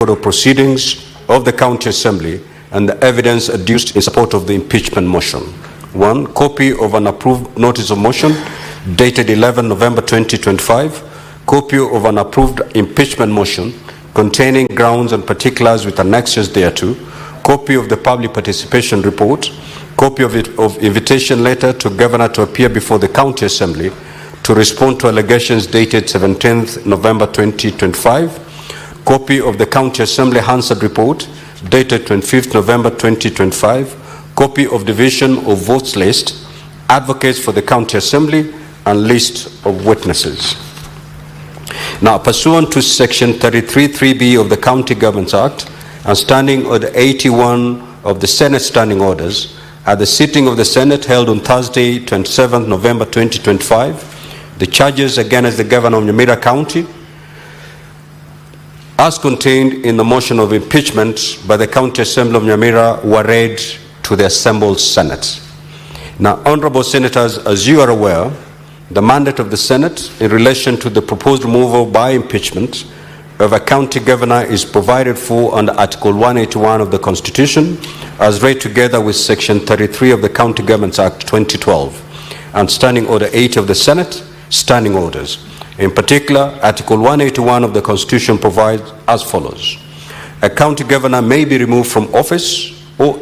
of proceedings of the County Assembly and the evidence adduced in support of the impeachment motion. 1. Copy of an approved notice of motion dated 11 November 2025. Copy of an approved impeachment motion containing grounds and particulars with annexes thereto. Copy of the public participation report. Copy of invitation letter to Governor to appear before the County Assembly to respond to allegations dated 17th November 2025. Copy of the County Assembly Hansard report dated 25th November 2025. Copy of division of votes list, advocates for the County Assembly, and list of witnesses. Now, pursuant to Section 33(3)(b) of the County Governments Act and Standing Order 81 of the Senate Standing Orders, at the sitting of the Senate held on Thursday, 27th November 2025, the charges against the Governor of Nyamira County, as contained in the motion of impeachment by the County Assembly of Nyamira, were read to the assembled Senate. Now, Honorable Senators, as you are aware, the mandate of the Senate in relation to the proposed removal by impeachment of a county governor is provided for under Article 181 of the Constitution, as read together with Section 33 of the County Governments Act 2012 and Standing Order 80 of the Senate Standing Orders. In particular, Article 181 of the Constitution provides as follows. A county governor may be removed from office or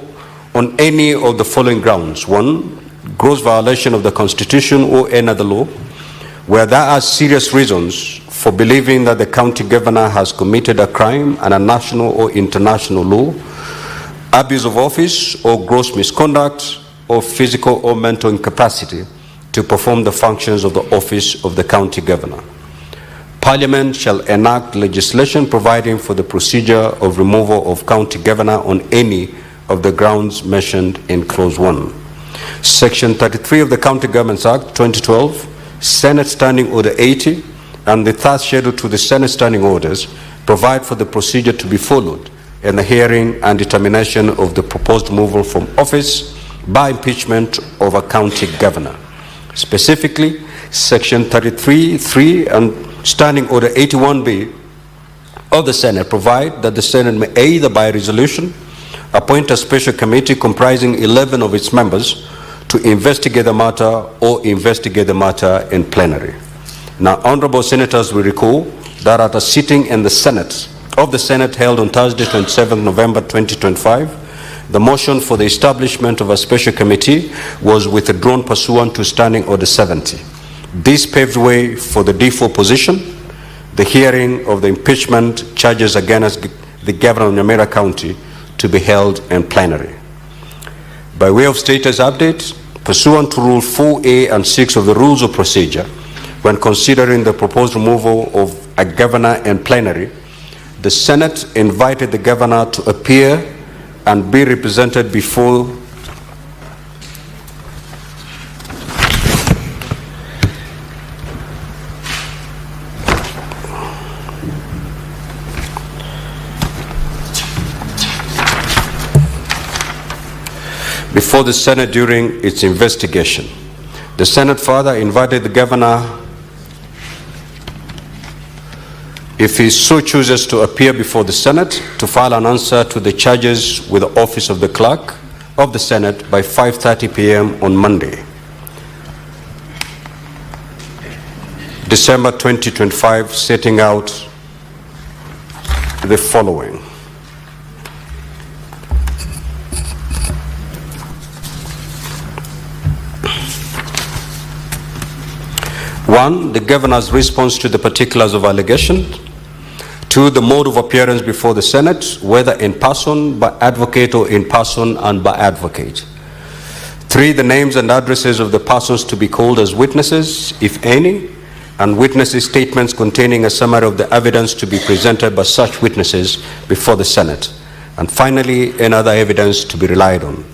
on any of the following grounds. 1, gross violation of the Constitution or any other law, where there are serious reasons for believing that the county governor has committed a crime under national or international law, abuse of office or gross misconduct, or physical or mental incapacity to perform the functions of the office of the county governor. Parliament shall enact legislation providing for the procedure of removal of county governor on any of the grounds mentioned in Clause 1. Section 33 of the County Governments Act 2012, Senate Standing Order 80, and the third schedule to the Senate Standing Orders provide for the procedure to be followed in the hearing and determination of the proposed removal from office by impeachment of a county governor. Specifically, Section 33(3) and Standing Order 81(b) of the Senate provide that the Senate may either by resolution appoint a special committee comprising 11 of its members to investigate the matter or investigate the matter in plenary. Now, Honorable Senators will recall that at a sitting in the Senate held on Thursday, 27 November 2025, the motion for the establishment of a special committee was withdrawn pursuant to Standing Order 70. This paved way for the default position, the hearing of the impeachment charges against the Governor of Nyamira County, to be held in plenary. By way of status update, pursuant to Rule 4A and 6 of the Rules of Procedure, when considering the proposed removal of a governor in plenary, the Senate invited the governor to appear and be represented before the Senate during its investigation. The Senate further invited the governor, if he so chooses, to appear before the Senate to file an answer to the charges with the office of the clerk of the Senate by 5:30 p.m. on Monday, December 2025, setting out the following. One, the governor's response to the particulars of allegation. Two, the mode of appearance before the Senate, whether in person, by advocate, or in person and by advocate. Three, the names and addresses of the persons to be called as witnesses, if any, and witnesses' statements containing a summary of the evidence to be presented by such witnesses before the Senate. And finally, any other evidence to be relied on.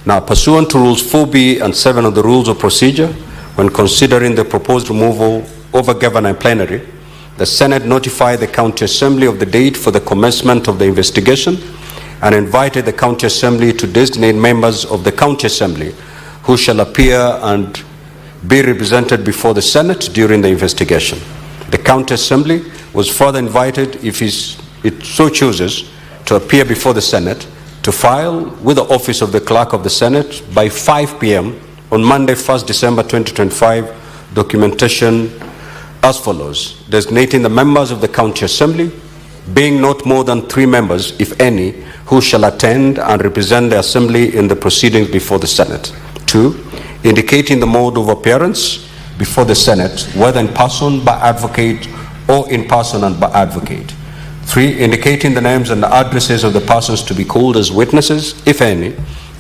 Now, pursuant to Rules 4B and 7 of the Rules of Procedure, when considering the proposed removal of a governor in plenary, the Senate notified the County Assembly of the date for the commencement of the investigation and invited the County Assembly to designate members of the County Assembly who shall appear and be represented before the Senate during the investigation. The County Assembly was further invited, if it so chooses to appear before the Senate to file with the office of the Clerk of the Senate by 5 p.m. on Monday, 1st December 2025, documentation as follows: designating the members of the County Assembly, being not more than 3 members, if any, who shall attend and represent the Assembly in the proceedings before the Senate. 2, indicating the mode of appearance before the Senate, whether in person by advocate or in person and by advocate. 3, indicating the names and the addresses of the persons to be called as witnesses, if any,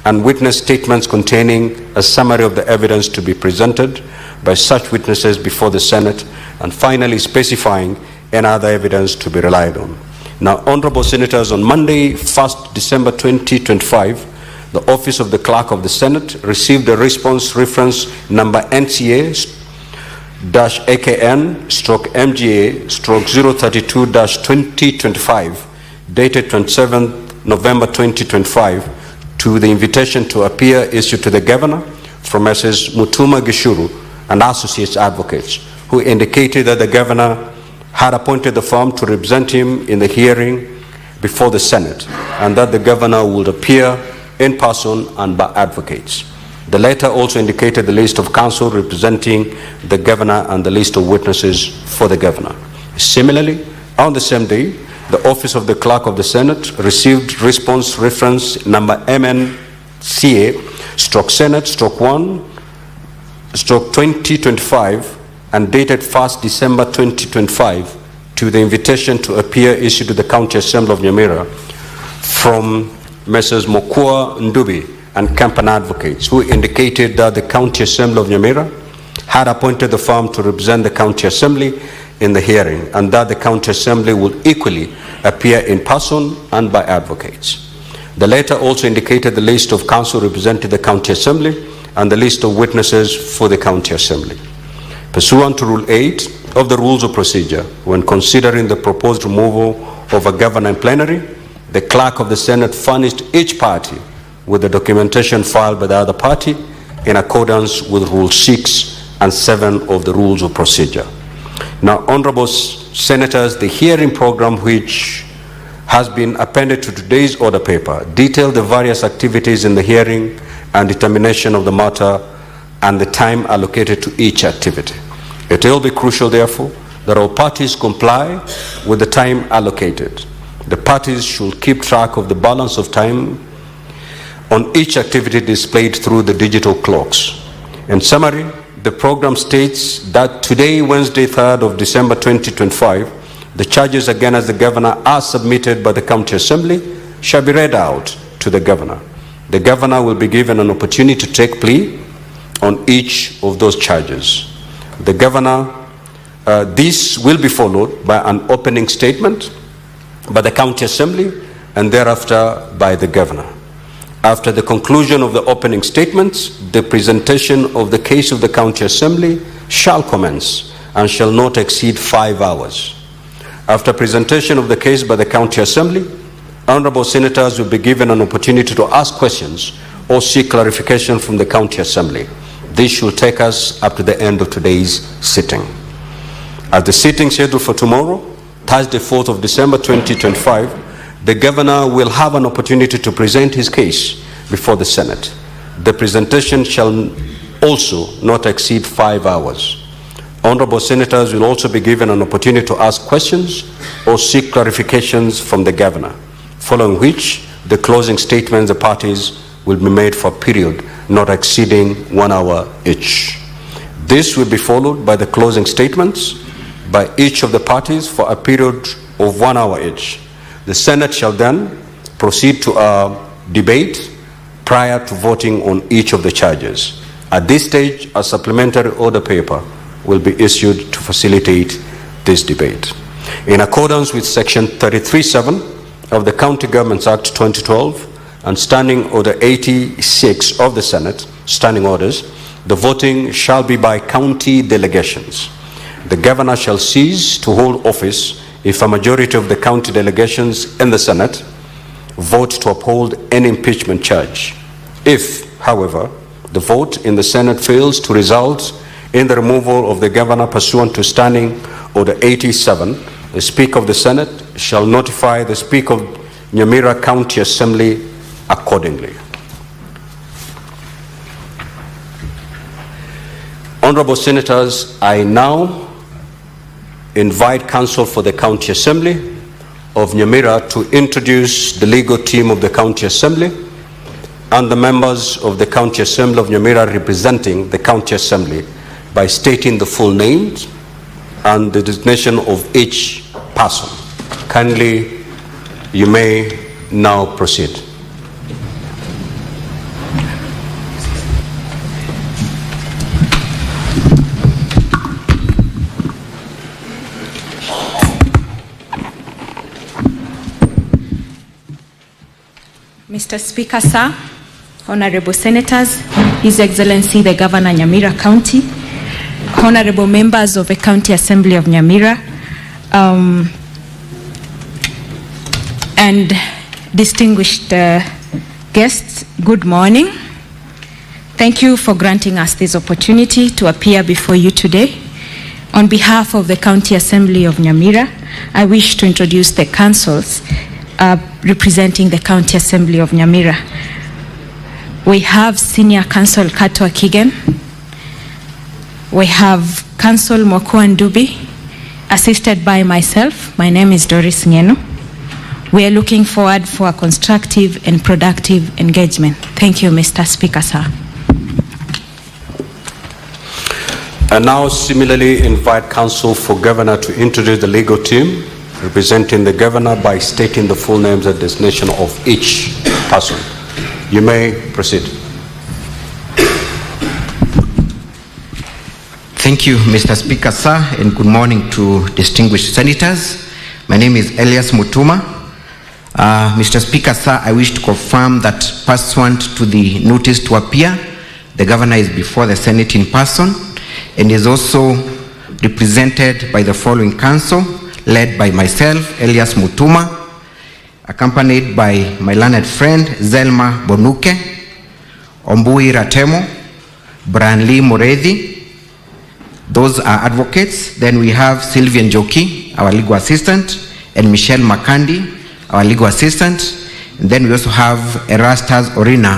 and witness statements containing a summary of the evidence to be presented by such witnesses before the Senate, and finally specifying any other evidence to be relied on. Now, Honorable Senators, on Monday, 1st December 2025, the Office of the Clerk of the Senate received a response reference number NCA/AKN/MGA/032-2025, dated 27th November 2025, to the invitation to appear issued to the Governor from Messrs. Mutuma Gishuru and Associates Advocates, who indicated that the Governor had appointed the firm to represent him in the hearing before the Senate, and that the Governor would appear in person and by advocates. The letter also indicated the list of counsel representing the Governor and the list of witnesses for the Governor. Similarly, on the same day, the Office of the Clerk of the Senate received response reference number MNCA/1/2025 and dated 1st December 2025 to the invitation to appear issued to the County Assembly of Nyamira from Messrs. Mokua Ndubi and Company Advocates, who indicated that the County Assembly of Nyamira had appointed the firm to represent the County Assembly in the hearing, and that the County Assembly would equally appear in person and by advocates. The letter also indicated the list of counsel representing the County Assembly and the list of witnesses for the County Assembly. Pursuant to Rule 8 of the Rules of Procedure, when considering the proposed removal of a governor in plenary, the Clerk of the Senate furnished each party with the documentation filed by the other party in accordance with Rule 6 and 7 of the Rules of Procedure. Now, Honorable Senators, the hearing program which has been appended to today's order paper detailed the various activities in the hearing and determination of the matter and the time allocated to each activity. It will be crucial, therefore, that all parties comply with the time allocated. The parties should keep track of the balance of time on each activity displayed through the digital clocks. In summary, the program states that today, Wednesday, 3rd of December 2025, the charges against the Governor as submitted by the County Assembly shall be read out to the Governor. The Governor will be given an opportunity to take plea on each of those charges. The Governor, this will be followed by an opening statement by the County Assembly and thereafter by the Governor. After the conclusion of the opening statements, the presentation of the case of the County Assembly shall commence and shall not exceed 5 hours. After presentation of the case by the County Assembly, Honorable Senators will be given an opportunity to ask questions or seek clarification from the County Assembly. This should take us up to the end of today's sitting. At the sitting scheduled for tomorrow, Thursday, 4th of December 2025, the Governor will have an opportunity to present his case before the Senate. The presentation shall also not exceed 5 hours. Honorable Senators will also be given an opportunity to ask questions or seek clarifications from the Governor, following which the closing statements of the parties will be made for a period not exceeding 1 hour each. This will be followed by the closing statements by each of the parties for a period of 1 hour each. The Senate shall then proceed to a debate prior to voting on each of the charges. At this stage, a supplementary order paper will be issued to facilitate this debate. In accordance with Section 33(7) of the County Governments Act 2012 and Standing Order 86 of the Senate, Standing Orders, the voting shall be by county delegations. The Governor shall cease to hold office if a majority of the county delegations in the Senate vote to uphold any impeachment charge. If, however, the vote in the Senate fails to result in the removal of the Governor pursuant to Standing Order 87, the Speaker of the Senate shall notify the Speaker of Nyamira County Assembly accordingly. Honorable Senators, I now invite Counsel for the County Assembly of Nyamira to introduce the legal team of the County Assembly and the members of the County Assembly of Nyamira representing the County Assembly by stating the full names and the designation of each person. Kindly, you may now proceed. Mr. Speaker, sir, Honorable Senators, His Excellency the Governor Nyamira County, Honorable members of the County Assembly of Nyamira, and distinguished guests, good morning. Thank you for granting us this opportunity to appear before you today. On behalf of the County Assembly of Nyamira, I wish to introduce the councils representing the County Assembly of Nyamira. We have Senior Counsel Kato Akigen. We have Counsel Mokua Ndubi, assisted by myself. My name is Doris Ngeno. We are looking forward for a constructive and productive engagement. Thank you, Mr. Speaker, sir. I now similarly invite Counsel for Governor to introduce the legal team representing the Governor by stating the full names and designation of each person. You may proceed. Thank you, Mr. Speaker, sir, and good morning to distinguished senators. My name is Elias Mutuma. Mr. Speaker, sir, I wish to confirm that pursuant to the notice to appear, the Governor is before the Senate in person and is also represented by the following council, led by myself, Elias Mutuma, accompanied by my learned friend, Zelma Bonuke, Ombui Ratemo, Branley Morethi. Those are advocates. Then we have Sylvian Njoki, our legal assistant, and Michelle Makandi, our legal assistant. And then we also have Erastus Orina,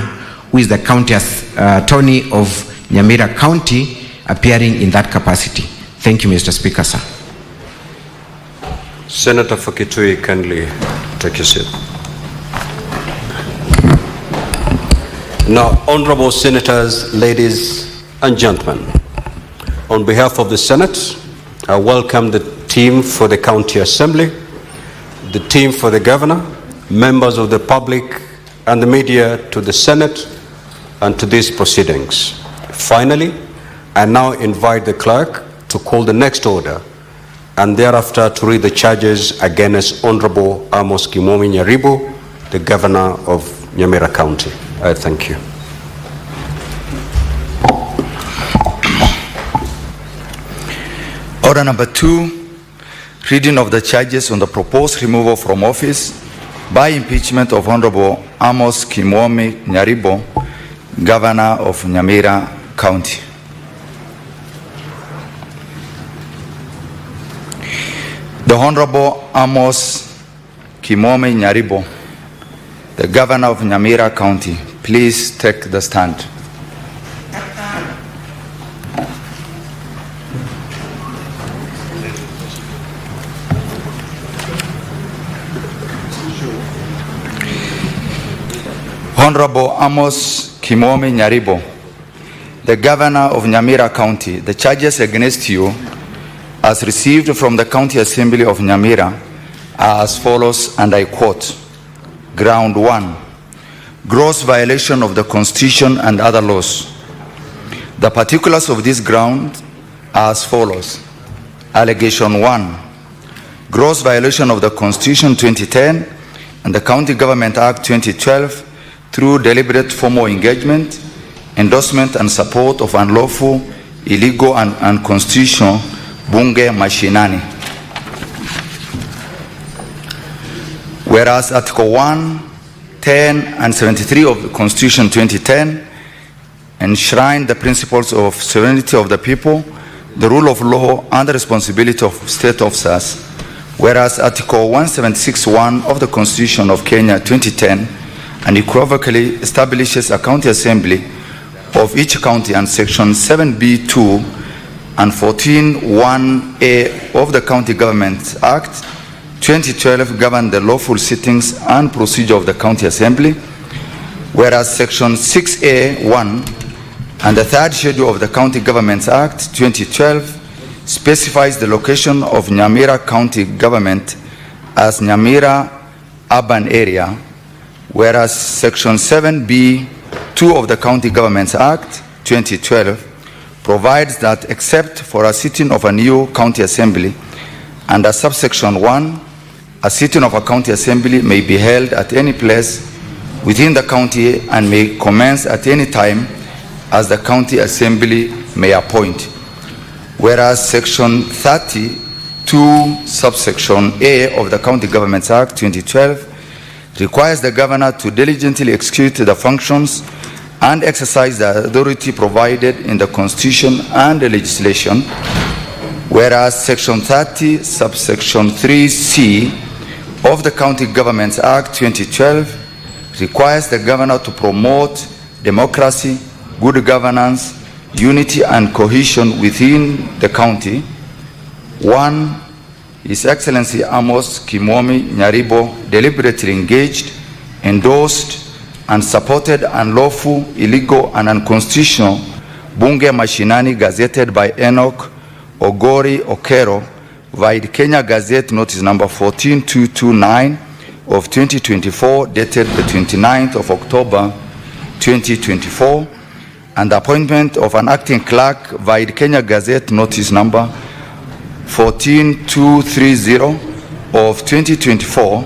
who is the county attorney of Nyamira County, appearing in that capacity. Thank you, Mr. Speaker, sir. Senator Fakitui, kindly take your seat. Now, honorable senators, ladies and gentlemen, on behalf of the Senate, I welcome the team for the County Assembly, the team for the Governor, members of the public and the media to the Senate and to these proceedings. Finally, I now invite the clerk to call the next order and thereafter to read the charges against Honorable Amos Kimomi Nyaribo, the Governor of Nyamira County. I thank you. Order number 2, reading of the charges on the proposed removal from office by impeachment of Honorable Amos Kimomi Nyaribo, Governor of Nyamira County. The Honorable Amos Kimomi Nyaribo, the Governor of Nyamira County, please take the stand. Honorable Amos Kimomi Nyaribo, the Governor of Nyamira County, the charges against you as received from the County Assembly of Nyamira are as follows, and I quote: Ground 1, gross violation of the Constitution and other laws. The particulars of this ground are as follows. Allegation 1, gross violation of the Constitution 2010 and the County Government Act 2012 through deliberate formal engagement, endorsement and support of unlawful, illegal and unconstitutional bunge mashinani. Whereas Article 1, 10 and 73 of the Constitution 2010 enshrine the principles of sovereignty of the people, the rule of law and the responsibility of state officers, Whereas Article 176(1) of the Constitution of Kenya 2010 unequivocally establishes a county assembly of each county, and Section 7B(2) and 14(1)(a) of the County Government Act 2012 govern the lawful sittings and procedure of the county assembly, whereas Section 6A(1) and the third schedule of the County Governments Act 2012 specifies the location of Nyamira County Government as Nyamira Urban Area, whereas Section 7B(2) of the County Governments Act 2012 provides that except for a sitting of a new county assembly, under subsection 1, a sitting of a county assembly may be held at any place within the county and may commence at any time as the county assembly may appoint. Whereas Section 32, subsection A of the County Governments Act 2012 requires the governor to diligently execute the functions and exercise the authority provided in the Constitution and the legislation, whereas Section 30, subsection 3C of the County Governments Act 2012 requires the governor to promote democracy, good governance, unity and cohesion within the county. 1. His Excellency Amos Kimomi Nyaribo deliberately engaged, endorsed, and supported unlawful, illegal, and unconstitutional Bunge Mashinani gazetted by Enoch Ogori Okero via Kenya Gazette Notice number 14229 of 2024, dated the 29th of October 2024, and the appointment of an acting clerk via Kenya Gazette Notice number 14230 of 2024,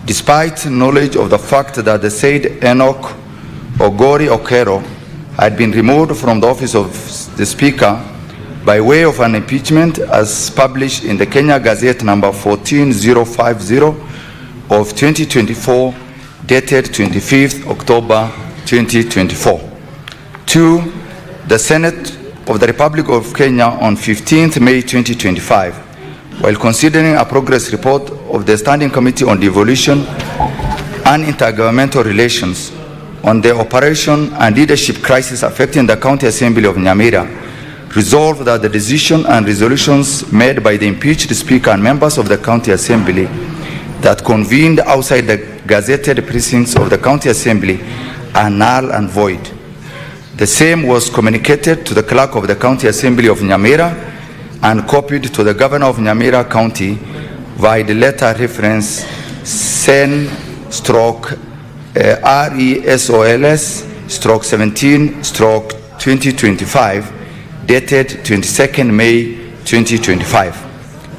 despite knowledge of the fact that the said Enoch Ogori Okero had been removed from the office of the Speaker by way of an impeachment as published in the Kenya Gazette number 14050 of 2024, dated 25th October 2024. 2. The Senate of the Republic of Kenya on 15th May 2025, while considering a progress report of the Standing Committee on Devolution and Intergovernmental Relations on the operation and leadership crisis affecting the County Assembly of Nyamira, resolved that the decision and resolutions made by the impeached Speaker and members of the County Assembly that convened outside the gazetted precincts of the County Assembly are null and void. The same was communicated to the Clerk of the County Assembly of Nyamira and copied to the Governor of Nyamira County via the letter reference SEN/RESOLS/17/2025, dated 22nd May 2025.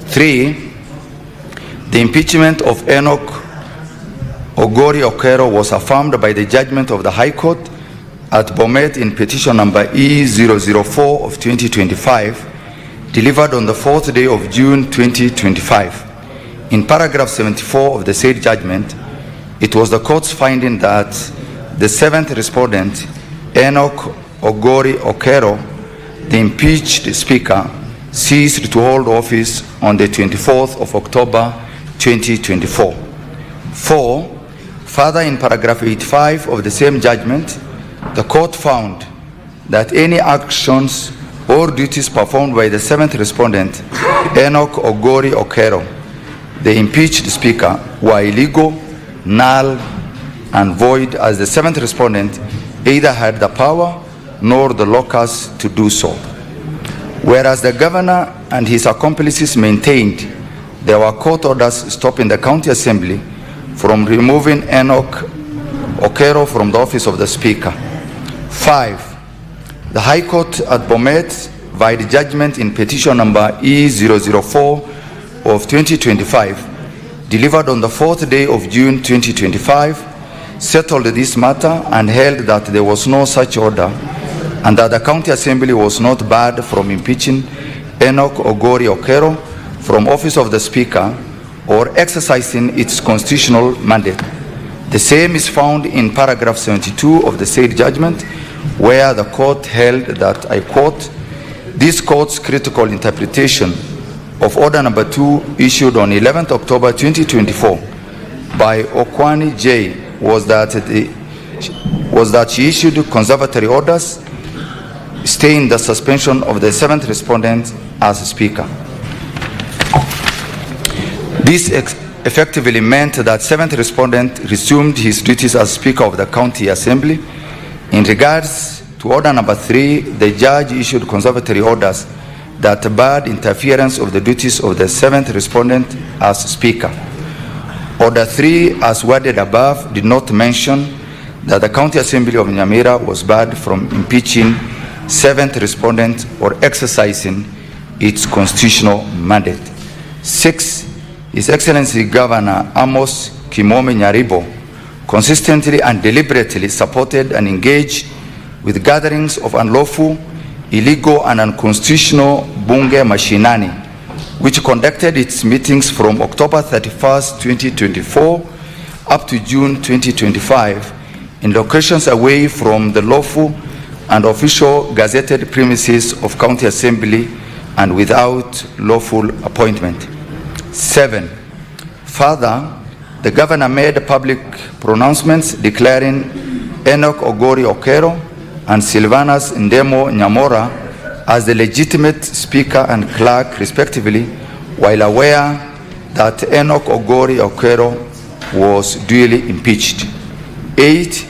3. The impeachment of Enoch Ogori Okero was affirmed by the judgment of the High Court at Bomet in petition number E004 of 2025, delivered on the 4th day of June 2025. In paragraph 74 of the said judgment, it was the court's finding that the seventh respondent, Enoch Ogori Okero, the impeached Speaker, ceased to hold office on the 24th of October 2024. 4. Further, in paragraph 85 of the same judgment, the court found that any actions or duties performed by the seventh respondent, Enoch Ogori Okero, the impeached Speaker, were illegal, null, and void, as the seventh respondent either had the power nor the locus to do so. Whereas the governor and his accomplices maintained there were court orders stopping the County Assembly from removing Enoch Okero from the office of the Speaker. 5. The High Court at Bomet, via the judgment in petition number E004 of 2025, delivered on the 4th day of June 2025, settled this matter and held that there was no such order and that the County Assembly was not barred from impeaching Enoch Ogori Okero from office of the Speaker or exercising its constitutional mandate. The same is found in paragraph 72 of the said judgment, where the court held that, I quote, "This court's critical interpretation of Order Number 2 issued on 11th October 2024 by Okwani J was that she issued conservatory orders staying the suspension of the 7th respondent as Speaker. This effectively meant that 7th respondent resumed his duties as Speaker of the County Assembly. In regards to Order Number 3, the judge issued conservatory orders that barred interference of the duties of the 7th respondent as Speaker. Order 3, as worded above, did not mention that the County Assembly of Nyamira was barred from impeaching 7th respondent or exercising its constitutional mandate. 6, His Excellency Governor Amos Kimomi Nyaribo consistently and deliberately supported and engaged with gatherings of unlawful, illegal and unconstitutional bunge mashinani, which conducted its meetings from October 31st, 2024 up to June 2025 in locations away from the lawful and official gazetted premises of County Assembly and without lawful appointment. 7, further, the Governor made public pronouncements declaring Enoch Ogori Okero and Silvanus Ndemo Nyamora as the legitimate Speaker and Clerk respectively, while aware that Enoch Ogori Okero was duly impeached. 8,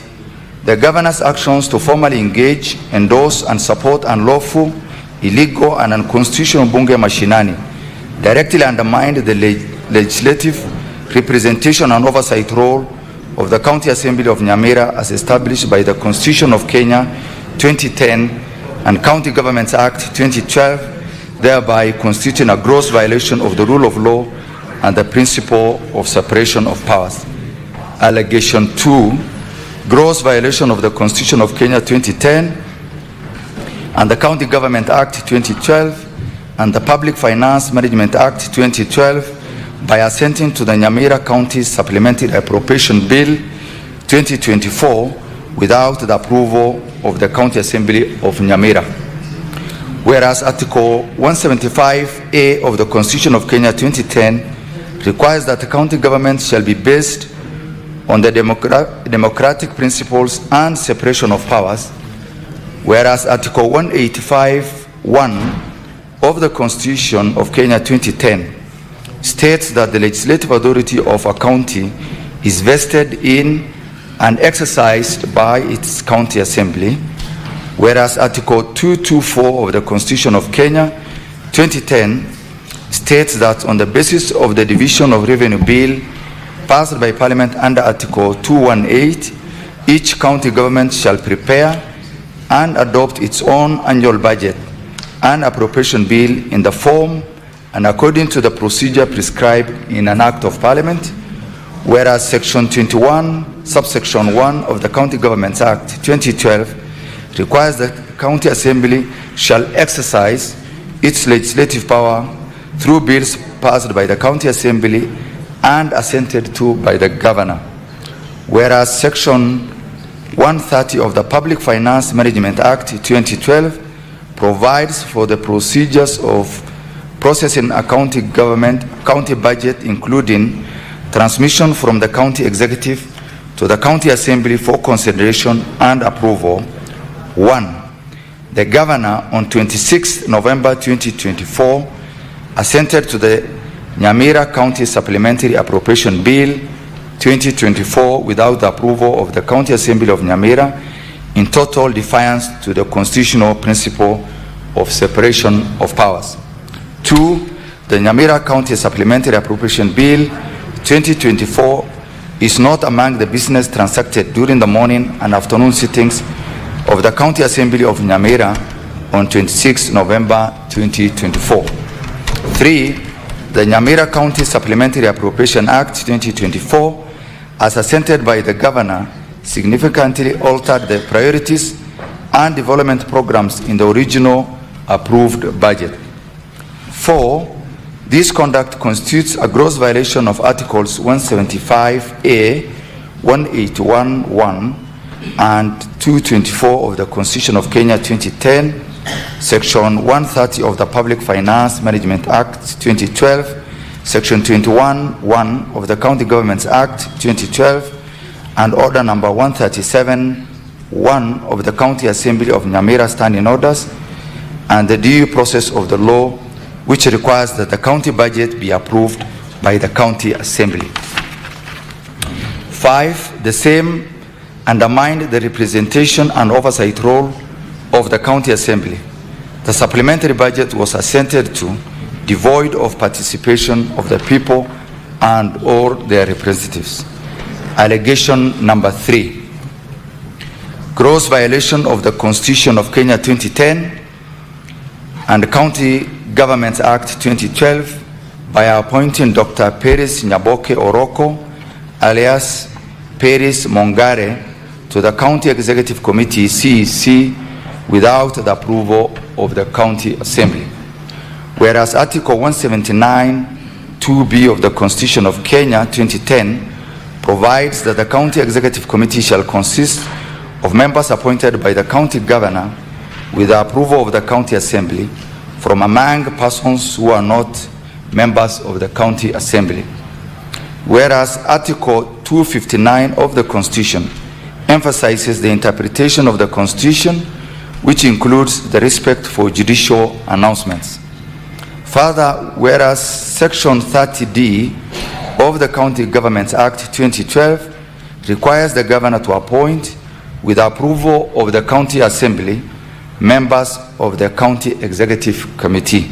the Governor's actions to formally engage, endorse and support unlawful, illegal and unconstitutional bunge mashinani directly undermined the legislative representation and oversight role of the County Assembly of Nyamira as established by the Constitution of Kenya 2010 and County Governments Act 2012, thereby constituting a gross violation of the rule of law and the principle of separation of powers. Allegation 2, gross violation of the Constitution of Kenya 2010 and the County Government Act 2012 and the Public Finance Management Act 2012 by assenting to the Nyamira County Supplementary Appropriation Bill 2024 without the approval of the County Assembly of Nyamira. Whereas Article 175A of the Constitution of Kenya 2010 requires that the county government shall be based on the democratic principles and separation of powers, whereas Article 185(1) of the Constitution of Kenya 2010 states that the legislative authority of a county is vested in and exercised by its county assembly, whereas Article 224 of the Constitution of Kenya 2010 states that on the basis of the Division of Revenue Bill passed by Parliament under Article 218, each county government shall prepare and adopt its own annual budget and appropriation bill in the form and according to the procedure prescribed in an Act of Parliament, whereas Section 21, subsection 1 of the County Governments Act 2012 requires that the County Assembly shall exercise its legislative power through bills passed by the County Assembly and assented to by the Governor, whereas Section 130 of the Public Finance Management Act 2012 provides for the procedures of processing a county budget, including transmission from the county executive to the county assembly for consideration and approval. 1. The Governor on 26 November 2024 assented to the Nyamira County Supplementary Appropriation Bill 2024 without the approval of the County Assembly of Nyamira, in total defiance to the constitutional principle of separation of powers. 2. The Nyamira County Supplementary Appropriation Bill 2024 is not among the business transacted during the morning and afternoon sittings of the County Assembly of Nyamira on 26 November 2024. 3. The Nyamira County Supplementary Appropriation Act 2024, as assented by the Governor, significantly altered the priorities and development programs in the original approved budget. 4. This conduct constitutes a gross violation of Articles 175A, 181(1), and 224 of the Constitution of Kenya 2010 Section 130 of the Public Finance Management Act 2012, Section 21(1) of the County Governments Act 2012, and Order Number 137(1) of the County Assembly of Nyamira Standing Orders, and the due process of the law, which requires that the county budget be approved by the County Assembly. 5. The same undermined the representation and oversight role of the County Assembly. The supplementary budget was assented to, devoid of participation of the people and or their representatives. Allegation number 3. Gross violation of the Constitution of Kenya 2010 and the County Governments Act 2012 by appointing Dr. Peris Nyaboke Oroko, alias Peris Mongare, to the County Executive Committee CEC without the approval of the County Assembly. Whereas Article 179 2B of the Constitution of Kenya 2010 provides that the County Executive Committee shall consist of members appointed by the County Governor with the approval of the County Assembly from among persons who are not members of the County Assembly. Whereas Article 259 of the Constitution emphasizes the interpretation of the Constitution, which includes the respect for judicial announcements. Further, whereas Section 30D of the County Governments Act 2012 requires the Governor to appoint, with approval of the County Assembly, members of the County Executive Committee.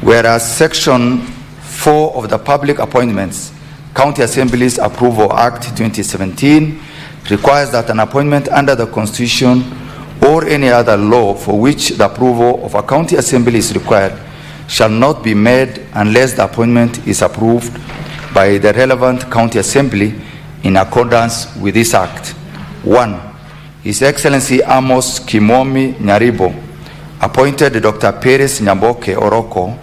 Whereas Section 4 of the Public Appointments County Assemblies Approval Act 2017 requires that an appointment under the Constitution or any other law for which the approval of a county assembly is required shall not be made unless the appointment is approved by the relevant county assembly in accordance with this act. 1. His Excellency Amos Kimomi Nyaribo appointed Dr. Peris Nyaboke Oroko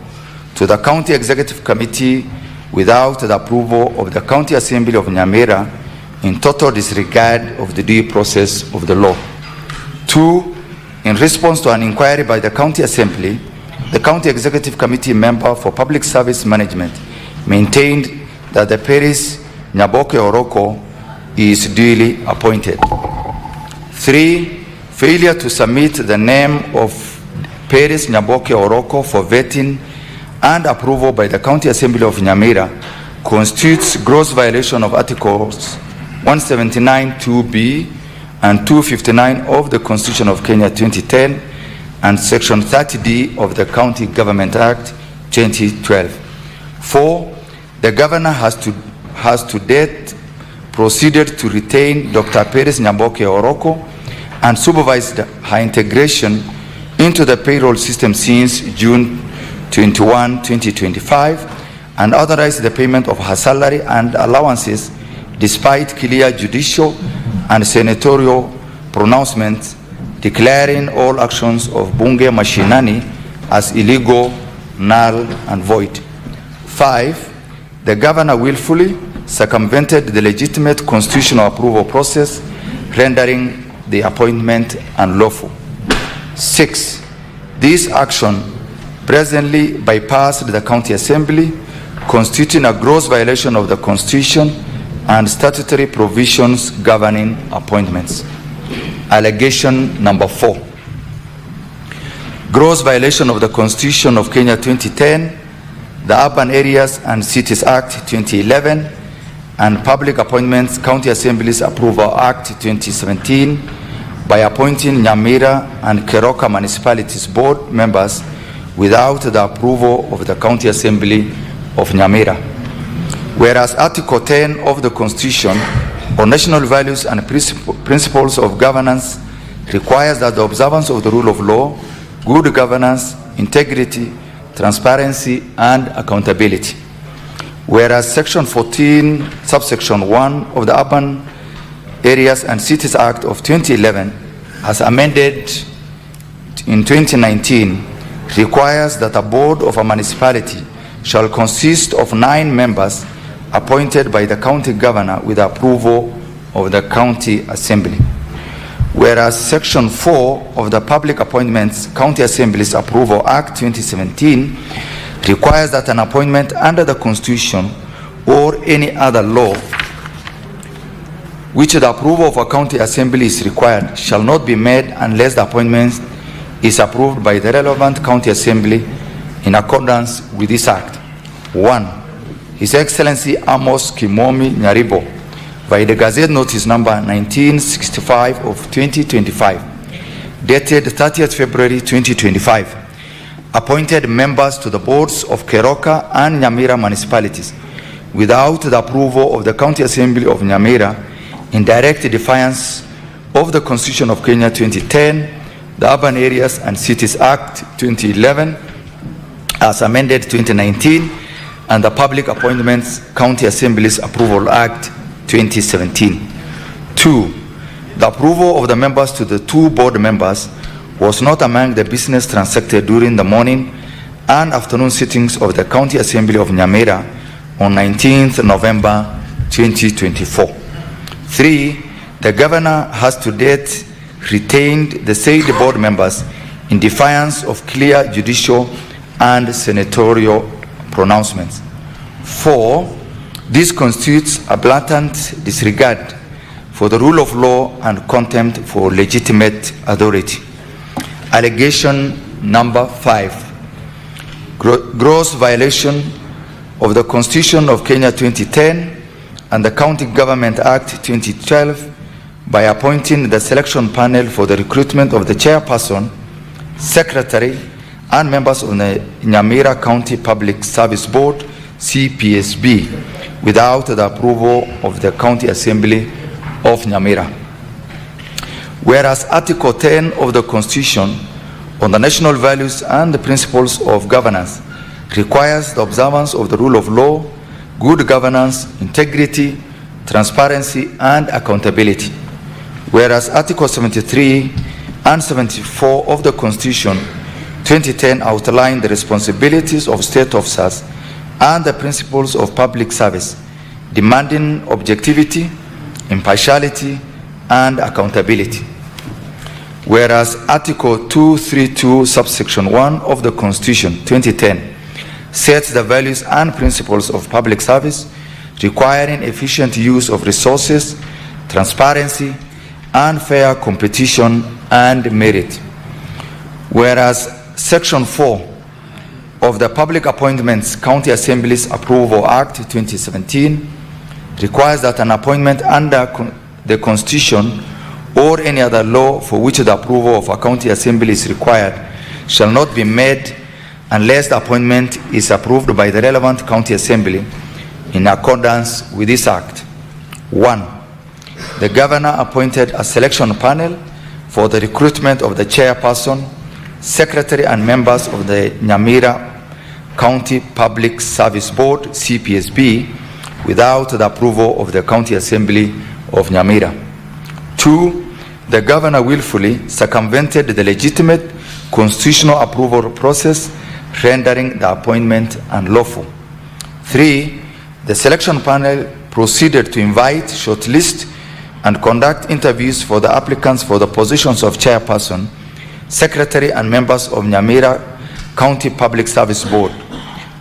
to the County Executive Committee without the approval of the County Assembly of Nyamira, in total disregard of the due process of the law. 2. In response to an inquiry by the County Assembly, the County Executive Committee member for Public Service Management maintained that the Peris Nyaboke Oroko is duly appointed. 3. Failure to submit the name of Peris Nyaboke Oroko for vetting and approval by the County Assembly of Nyamira constitutes gross violation of Articles 179 2B and 259 of the Constitution of Kenya 2010 and Section 30D of the County Government Act 2012. 4. The Governor has to date proceeded to retain Dr. Peris Nyaboke Oroko and supervised her integration into the payroll system since June 21, 2025, and authorized the payment of her salary and allowances despite clear judicial and senatorial pronouncements declaring all actions of Bunge Mashinani as illegal, null, and void. 5. The Governor willfully circumvented the legitimate constitutional approval process, rendering the appointment unlawful. 6. This action presently bypassed the County Assembly, constituting a gross violation of the Constitution and statutory provisions governing appointments. Allegation number 4. Gross violation of the Constitution of Kenya 2010, the Urban Areas and Cities Act 2011, and Public Appointments County Assemblies Approval Act 2017 by appointing Nyamira and Keroka Municipalities Board members without the approval of the County Assembly of Nyamira. Whereas Article 10 of the Constitution on national values and principles of governance requires that the observance of the rule of law, good governance, integrity, transparency, and accountability. Whereas Section 14, subsection 1 of the Urban Areas and Cities Act of 2011, as amended in 2019, requires that a board of a municipality shall consist of 9 members appointed by the county governor with approval of the county assembly. Whereas Section 4 of the Public Appointments County Assemblies Approval Act 2017 requires that an appointment under the Constitution or any other law which the approval of a county assembly is required shall not be made unless the appointment is approved by the relevant county assembly in accordance with this act. 1. His Excellency Amos Kimomi Nyaribo, by the Gazette Notice number 1965 of 2025, dated 30th February 2025, appointed members to the boards of Keroka and Nyamira municipalities without the approval of the County Assembly of Nyamira, in direct defiance of the Constitution of Kenya 2010, the Urban Areas and Cities Act 2011, as amended 2019, and the Public Appointments County Assemblies Approval Act 2017. 2. The approval of the members to the 2 board members was not among the business transacted during the morning and afternoon sittings of the County Assembly of Nyamira on 19th November 2024. 3. The Governor has to date retained the said board members in defiance of clear judicial and senatorial pronouncements. 4. This constitutes a blatant disregard for the rule of law and contempt for legitimate authority. Allegation number 5. Gross violation of the Constitution of Kenya 2010 and the County Government Act 2012 by appointing the selection panel for the recruitment of the chairperson, secretary, and members of the Nyamira County Public Service Board, CPSB, without the approval of the County Assembly of Nyamira. Whereas Article 10 of the Constitution on the national values and the principles of governance requires the observance of the rule of law, good governance, integrity, transparency, and accountability. Whereas Article 73 and 74 of the Constitution 2010 outline the responsibilities of state officers and the principles of public service, demanding objectivity, impartiality, and accountability. Whereas Article 232 subsection 1 of the Constitution 2010 sets the values and principles of public service, requiring efficient use of resources, transparency, and fair competition and merit. Whereas Section 4 of the Public Appointments County Assemblies Approval Act 2017 requires that an appointment under the Constitution or any other law for which the approval of a county assembly is required shall not be made unless the appointment is approved by the relevant county assembly in accordance with this act. 1. The Governor appointed a selection panel for the recruitment of the chairperson, secretary, and members of the Nyamira County Public Service Board, CPSB, without the approval of the County Assembly of Nyamira. 2. The Governor willfully circumvented the legitimate constitutional approval process, rendering the appointment unlawful. 3. The selection panel proceeded to invite, shortlist, and conduct interviews for the applicants for the positions of chairperson, secretary, and members of Nyamira County Public Service Board,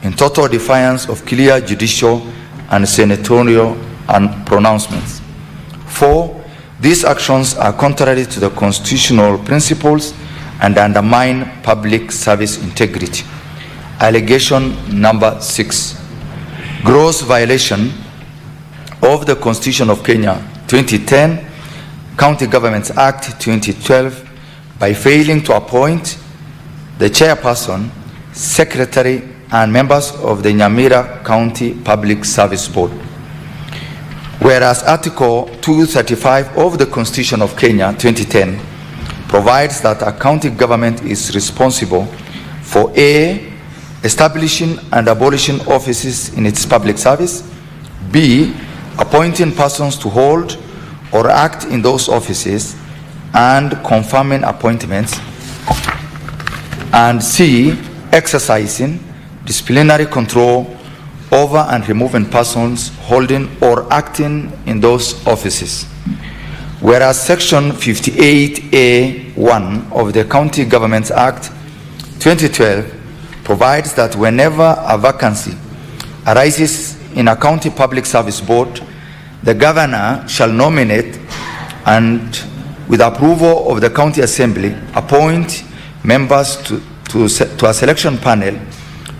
in total defiance of clear judicial and senatorial pronouncements. 4. These actions are contrary to the constitutional principles and undermine public service integrity. Allegation number 6. Gross violation of the Constitution of Kenya 2010, County Governments Act 2012, by failing to appoint the chairperson, secretary, and members of the Nyamira County Public Service Board. Whereas Article 235 of the Constitution of Kenya 2010 provides that a county government is responsible for A, establishing and abolishing offices in its public service, B, appointing persons to hold or act in those offices and confirming appointments, and C, exercising disciplinary control over and removing persons holding or acting in those offices. Whereas Section 58A(1) of the County Governments Act 2012 provides that whenever a vacancy arises in a county public service board, the governor shall nominate and, with approval of the county assembly, appoint members to a selection panel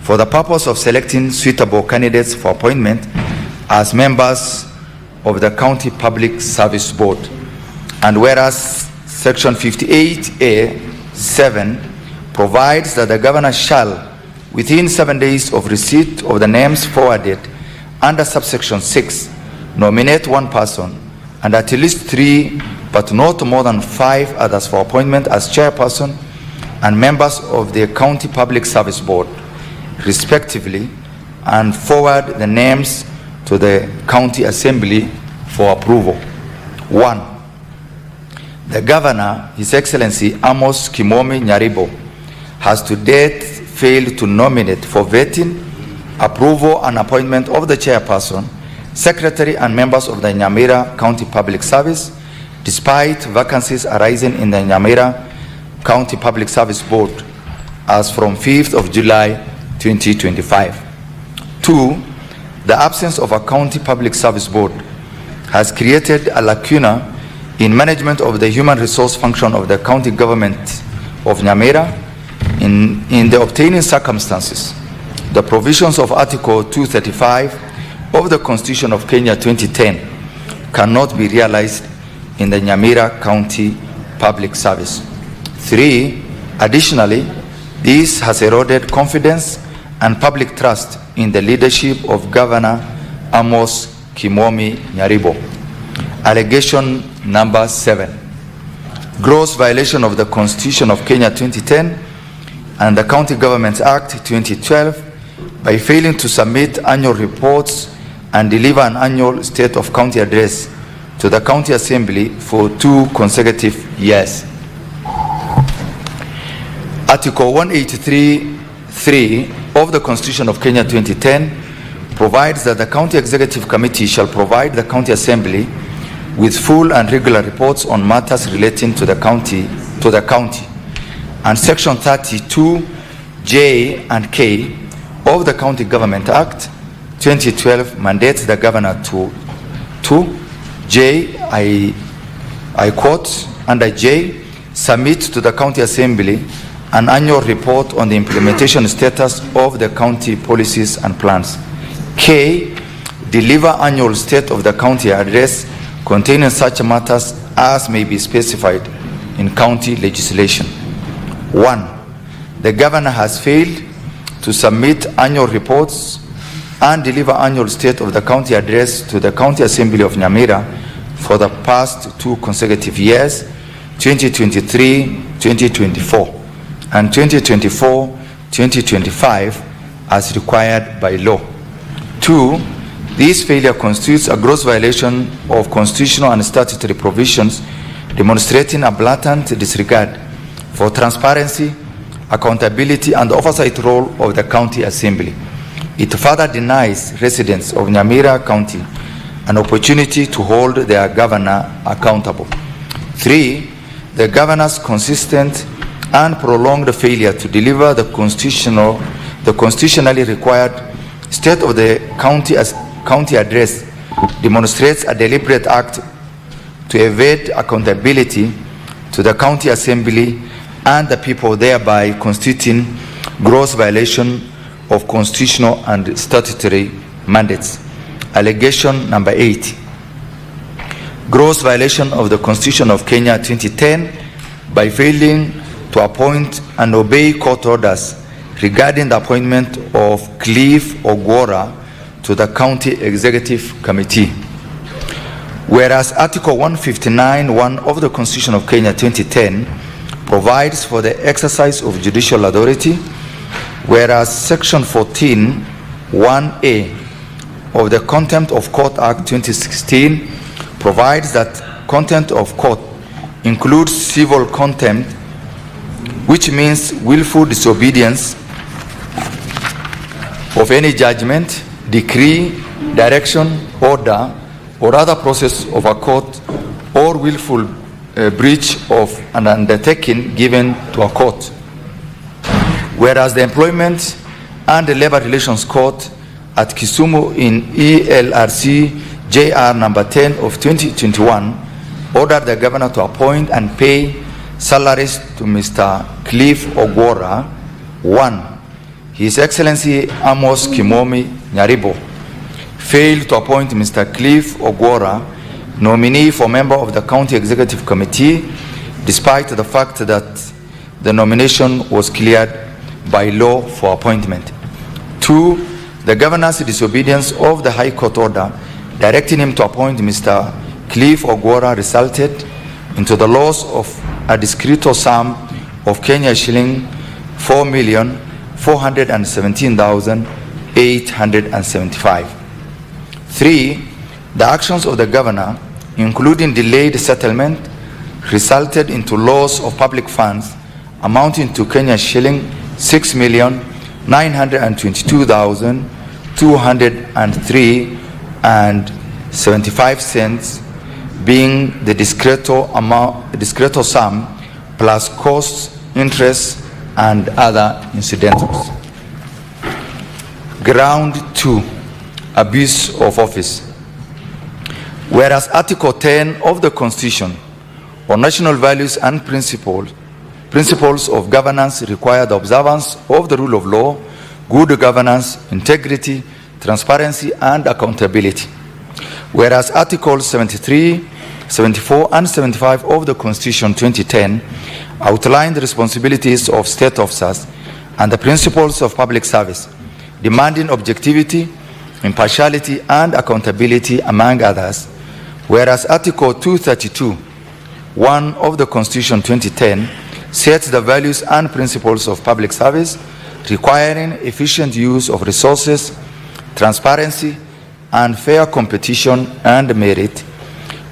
for the purpose of selecting suitable candidates for appointment as members of the county public service board. And whereas Section 58A(7) provides that the governor shall, within 7 days of receipt of the names forwarded under subsection 6, nominate one person and at least 3 but not more than 5 others for appointment as chairperson and members of the county public service board, respectively, and forward the names to the county assembly for approval. 1. The governor, His Excellency Amos Kimomi Nyaribo, has to date failed to nominate for vetting, approval and appointment of the chairperson, secretary and members of the Nyamira County Public Service, despite vacancies arising in the Nyamira County Public Service Board as from 5th of July 2025. 2. The absence of a county public service board has created a lacuna in management of the human resource function of the county government of Nyamira. In the obtaining circumstances, the provisions of Article 235 of the Constitution of Kenya 2010 cannot be realized in the Nyamira County Public Service. 3. Additionally, this has eroded confidence and public trust in the leadership of Governor Amos Kimomi Nyaribo. Allegation number 7. Gross violation of the Constitution of Kenya 2010 and the County Governments Act 2012 by failing to submit annual reports and deliver an annual State of County address to the County Assembly for 2 consecutive years. Article 183(3) of the Constitution of Kenya 2010 provides that the County Executive Committee shall provide the County Assembly with full and regular reports on matters relating to the county. And Section 32(J) and (K) of the County Government Act 2012 mandates the governor to J, I quote, under J, submit to the County Assembly an annual report on the implementation status of the county policies and plans. K, deliver annual State of the County address containing such matters as may be specified in county legislation. 1. The governor has failed to submit annual reports and deliver annual State of the County address to the County Assembly of Nyamira for the past 2 consecutive years, 2023-2024 and 2024-2025 as required by law. 2. This failure constitutes a gross violation of constitutional and statutory provisions demonstrating a blatant disregard for transparency, accountability and oversight role of the County Assembly. It further denies residents of Nyamira County an opportunity to hold their governor accountable. 3. The governor's consistent and prolonged failure to deliver the constitutionally required State of the County address demonstrates a deliberate act to evade accountability to the County Assembly and the people, thereby constituting gross violation of constitutional and statutory mandates. Allegation number 8. Gross violation of the Constitution of Kenya 2010 by failing to appoint and obey court orders regarding the appointment of Cliff Ogwora to the County Executive Committee. Whereas Article 159(1) of the Constitution of Kenya 2010 provides for the exercise of judicial authority, whereas Section 14(1)(a) of the Contempt of Court Act 2016 provides that contempt of court includes civil contempt, which means willful disobedience of any judgment, decree, direction, order, or other process of a court or willful breach of an undertaking given to a court. Whereas the Employment and the Labor Relations Court at Kisumu in ELRC JR number 10 of 2021 ordered the governor to appoint and pay salaries to Mr. Cliff Ogwora. 1. His Excellency Amos Kimomi Nyaribo failed to appoint Mr. Cliff Ogwora nominee for member of the County Executive Committee, despite the fact that the nomination was cleared by law for appointment. 2. The governor's disobedience of the High Court order directing him to appoint Mr. Cliff Ogwora resulted into the loss of a discreet sum of Kenya shilling 4,417,875. 3. The actions of the governor, including delayed settlement, resulted into loss of public funds amounting to Kenya shilling 6,922,203.75, being the discreto sum plus costs, interest, and other incidentals. Ground 2, abuse of office. Whereas Article 10 of the Constitution on national values and principles of governance require the observance of the rule of law, good governance, integrity, transparency, and accountability. Whereas Articles 73, 74, and 75 of the Constitution 2010 outline the responsibilities of state officers and the principles of public service, demanding objectivity, impartiality, and accountability, among others. Whereas Article 232, 1 of the Constitution 2010 sets the values and principles of public service, requiring efficient use of resources, transparency, and fair competition and merit.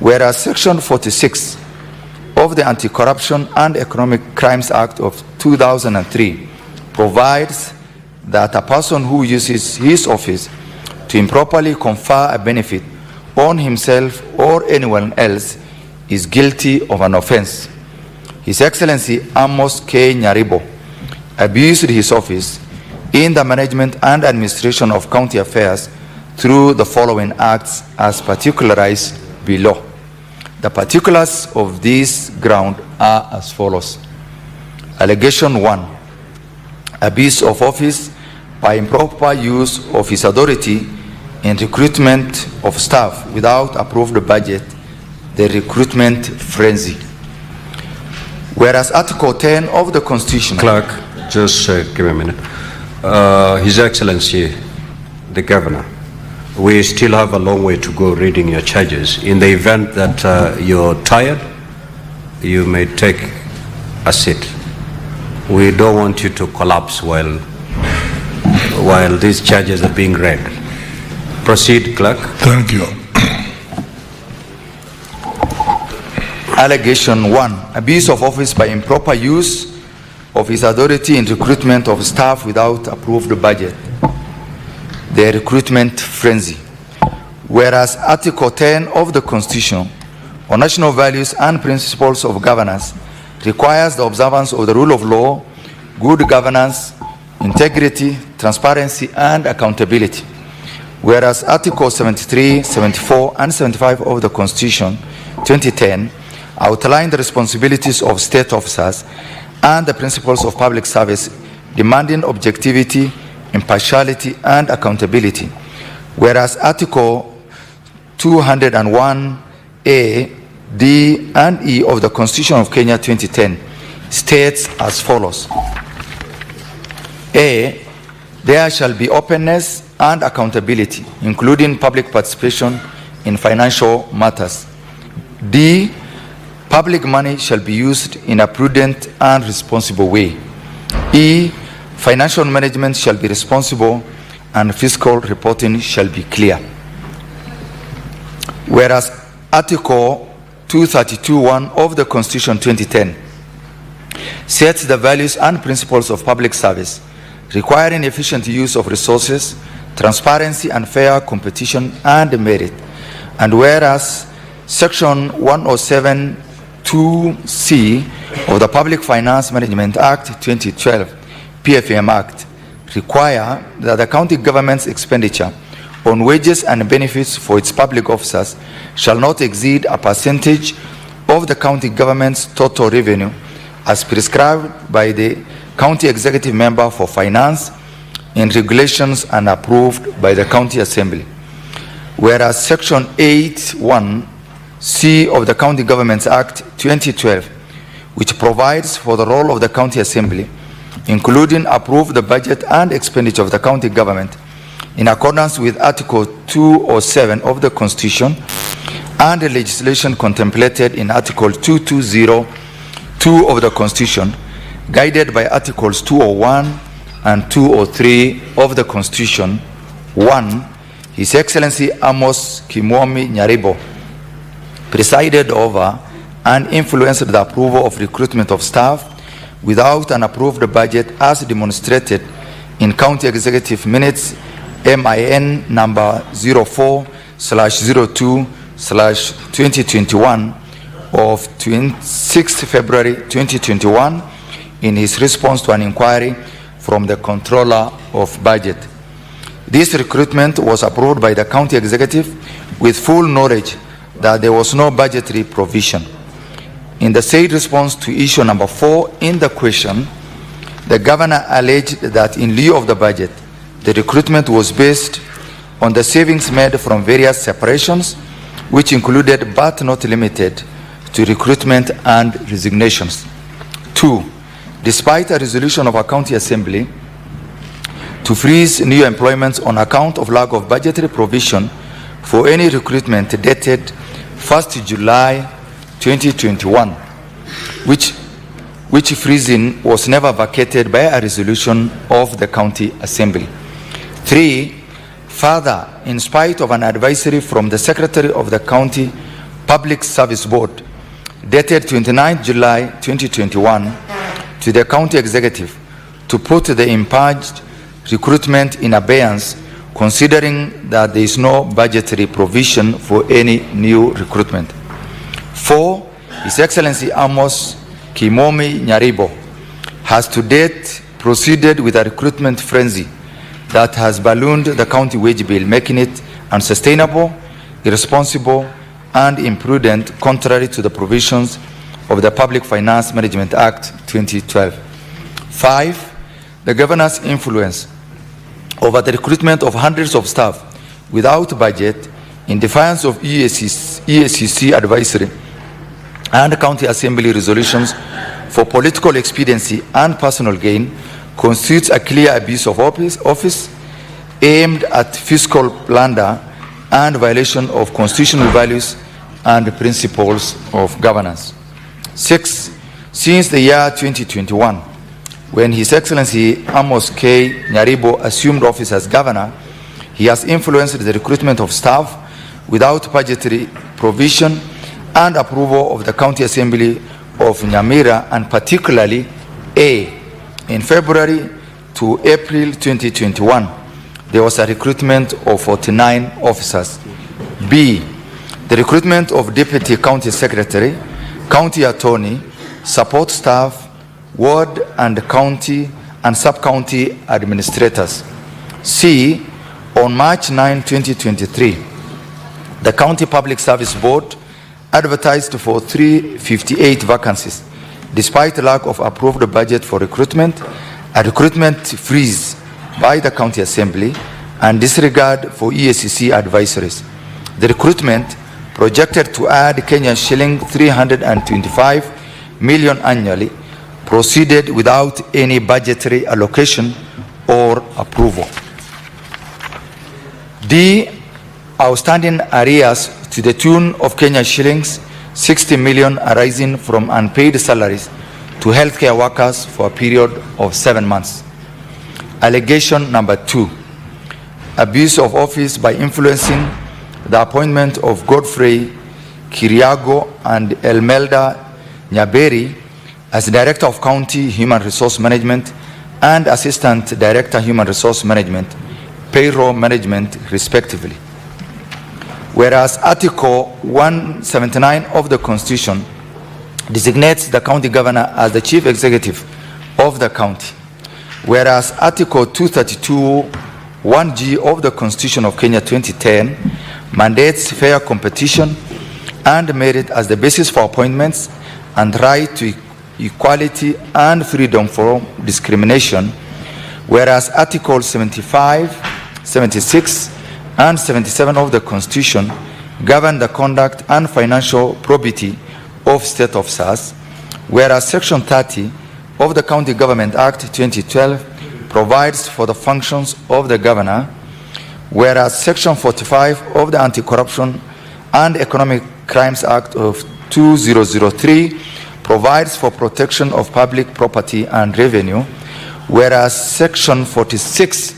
Whereas Section 46 of the Anti-Corruption and Economic Crimes Act of 2003 provides that a person who uses his office to improperly confer a benefit on himself or anyone else is guilty of an offense. His Excellency Amos K. Nyaribo abused his office in the management and administration of county affairs through the following acts as particularized below. The particulars of this ground are as follows. Allegation 1, abuse of office by improper use of his authority in recruitment of staff without approved budget, the recruitment frenzy. Whereas Article 10 of the Constitution... Clerk, just give me a minute. His Excellency, the Governor, we still have a long way to go reading your charges. In the event that you're tired, you may take a seat. We don't want you to collapse while these charges are being read. Proceed, Clerk. Thank you. Allegation 1, abuse of office by improper use of his authority in recruitment of staff without approved budget, the recruitment frenzy. Whereas Article 10 of the Constitution on national values and principles of governance requires the observance of the rule of law, good governance, integrity, transparency, and accountability. Whereas Articles 73, 74, and 75 of the Constitution 2010 outline the responsibilities of state officers and the principles of public service, demanding objectivity, impartiality, and accountability. Whereas Article 201A, D, and E of the Constitution of Kenya 2010 states as follows. A, there shall be openness and accountability, including public participation in financial matters. D, public money shall be used in a prudent and responsible way. E, financial management shall be responsible and fiscal reporting shall be clear. Whereas Article 232(1) of the Constitution 2010 sets the values and principles of public service, requiring efficient use of resources, transparency and fair competition and merit. And whereas Section 107(2)(c) of the Public Finance Management Act 2012, PFM Act, require that the county government's expenditure on wages and benefits for its public officers shall not exceed a percentage of the county government's total revenue as prescribed by the county executive member for finance in regulations and approved by the county assembly. Whereas Section 8(1)(c) of the County Governments Act 2012, which provides for the role of the county assembly, including approve the budget and expenditure of the county government in accordance with Article 207 of the Constitution and the legislation contemplated in Article 2202 of the Constitution, guided by Articles 201 and 203 of the Constitution. 1. His Excellency Amos Kimomi Nyaribo presided over and influenced the approval of recruitment of staff without an approved budget as demonstrated in County Executive Minutes MIN number 04/02/2021 of 26 February 2021 in his response to an inquiry from the Controller of Budget. This recruitment was approved by the County Executive with full knowledge that there was no budgetary provision. In the said response to issue number 4 in the question, the Governor alleged that in lieu of the budget, the recruitment was based on the savings made from various separations, which included but not limited to recruitment and resignations. 2. Despite a resolution of a county assembly to freeze new employments on account of lack of budgetary provision for any recruitment dated 1st July 2021, which freezing was never vacated by a resolution of the county assembly. 3. Further, in spite of an advisory from the Secretary of the County Public Service Board dated 29 July 2021 to the County Executive to put the impurged recruitment in abeyance, considering that there is no budgetary provision for any new recruitment. 4. His Excellency Amos Kimomi Nyaribo has to date proceeded with a recruitment frenzy that has ballooned the county wage bill, making it unsustainable, irresponsible, and imprudent, contrary to the provisions of the Public Finance Management Act 2012. 5. The Governor's influence over the recruitment of hundreds of staff without budget, in defiance of EACC advisory and County Assembly resolutions for political expediency and personal gain, constitutes a clear abuse of office aimed at fiscal plunder and violation of constitutional values and principles of governance. 6. Since the year 2021, when His Excellency Amos K. Nyaribo assumed office as governor, he has influenced the recruitment of staff without budgetary provision and approval of the County Assembly of Nyamira, and particularly A. In February to April 2021, there was a recruitment of 49 officers. B. The recruitment of Deputy County Secretary, County Attorney, support staff, ward and county and sub-county administrators. C. On March 9, 2023, the County Public Service Board advertised for 358 vacancies. Despite the lack of approved budget for recruitment, a recruitment freeze by the County Assembly, and disregard for EACC advisories. The recruitment, projected to add Kenyan shilling 325 million annually, proceeded without any budgetary allocation or approval. D. Outstanding arrears to the tune of Kenyan shillings 60 million arising from unpaid salaries to healthcare workers for a period of 7 months. Allegation number 2, abuse of office by influencing the appointment of Godfrey Kiriago and Elmelda Nyaberi as Director of County Human Resource Management and Assistant Director Human Resource Management, Payroll Management, respectively. Whereas Article 179 of the Constitution designates the county governor as the chief executive of the county. Whereas Article 232 1G of the Constitution of Kenya 2010 mandates fair competition and merit as the basis for appointments and right to equality and freedom from discrimination, whereas Articles 75, 76, and 77 of the Constitution govern the conduct and financial probity of state officers, whereas Section 30 of the County Government Act 2012 provides for the functions of the governor, whereas Section 45 of the Anti-Corruption and Economic Crimes Act of 2003 provides for protection of public property and revenue, whereas Section 46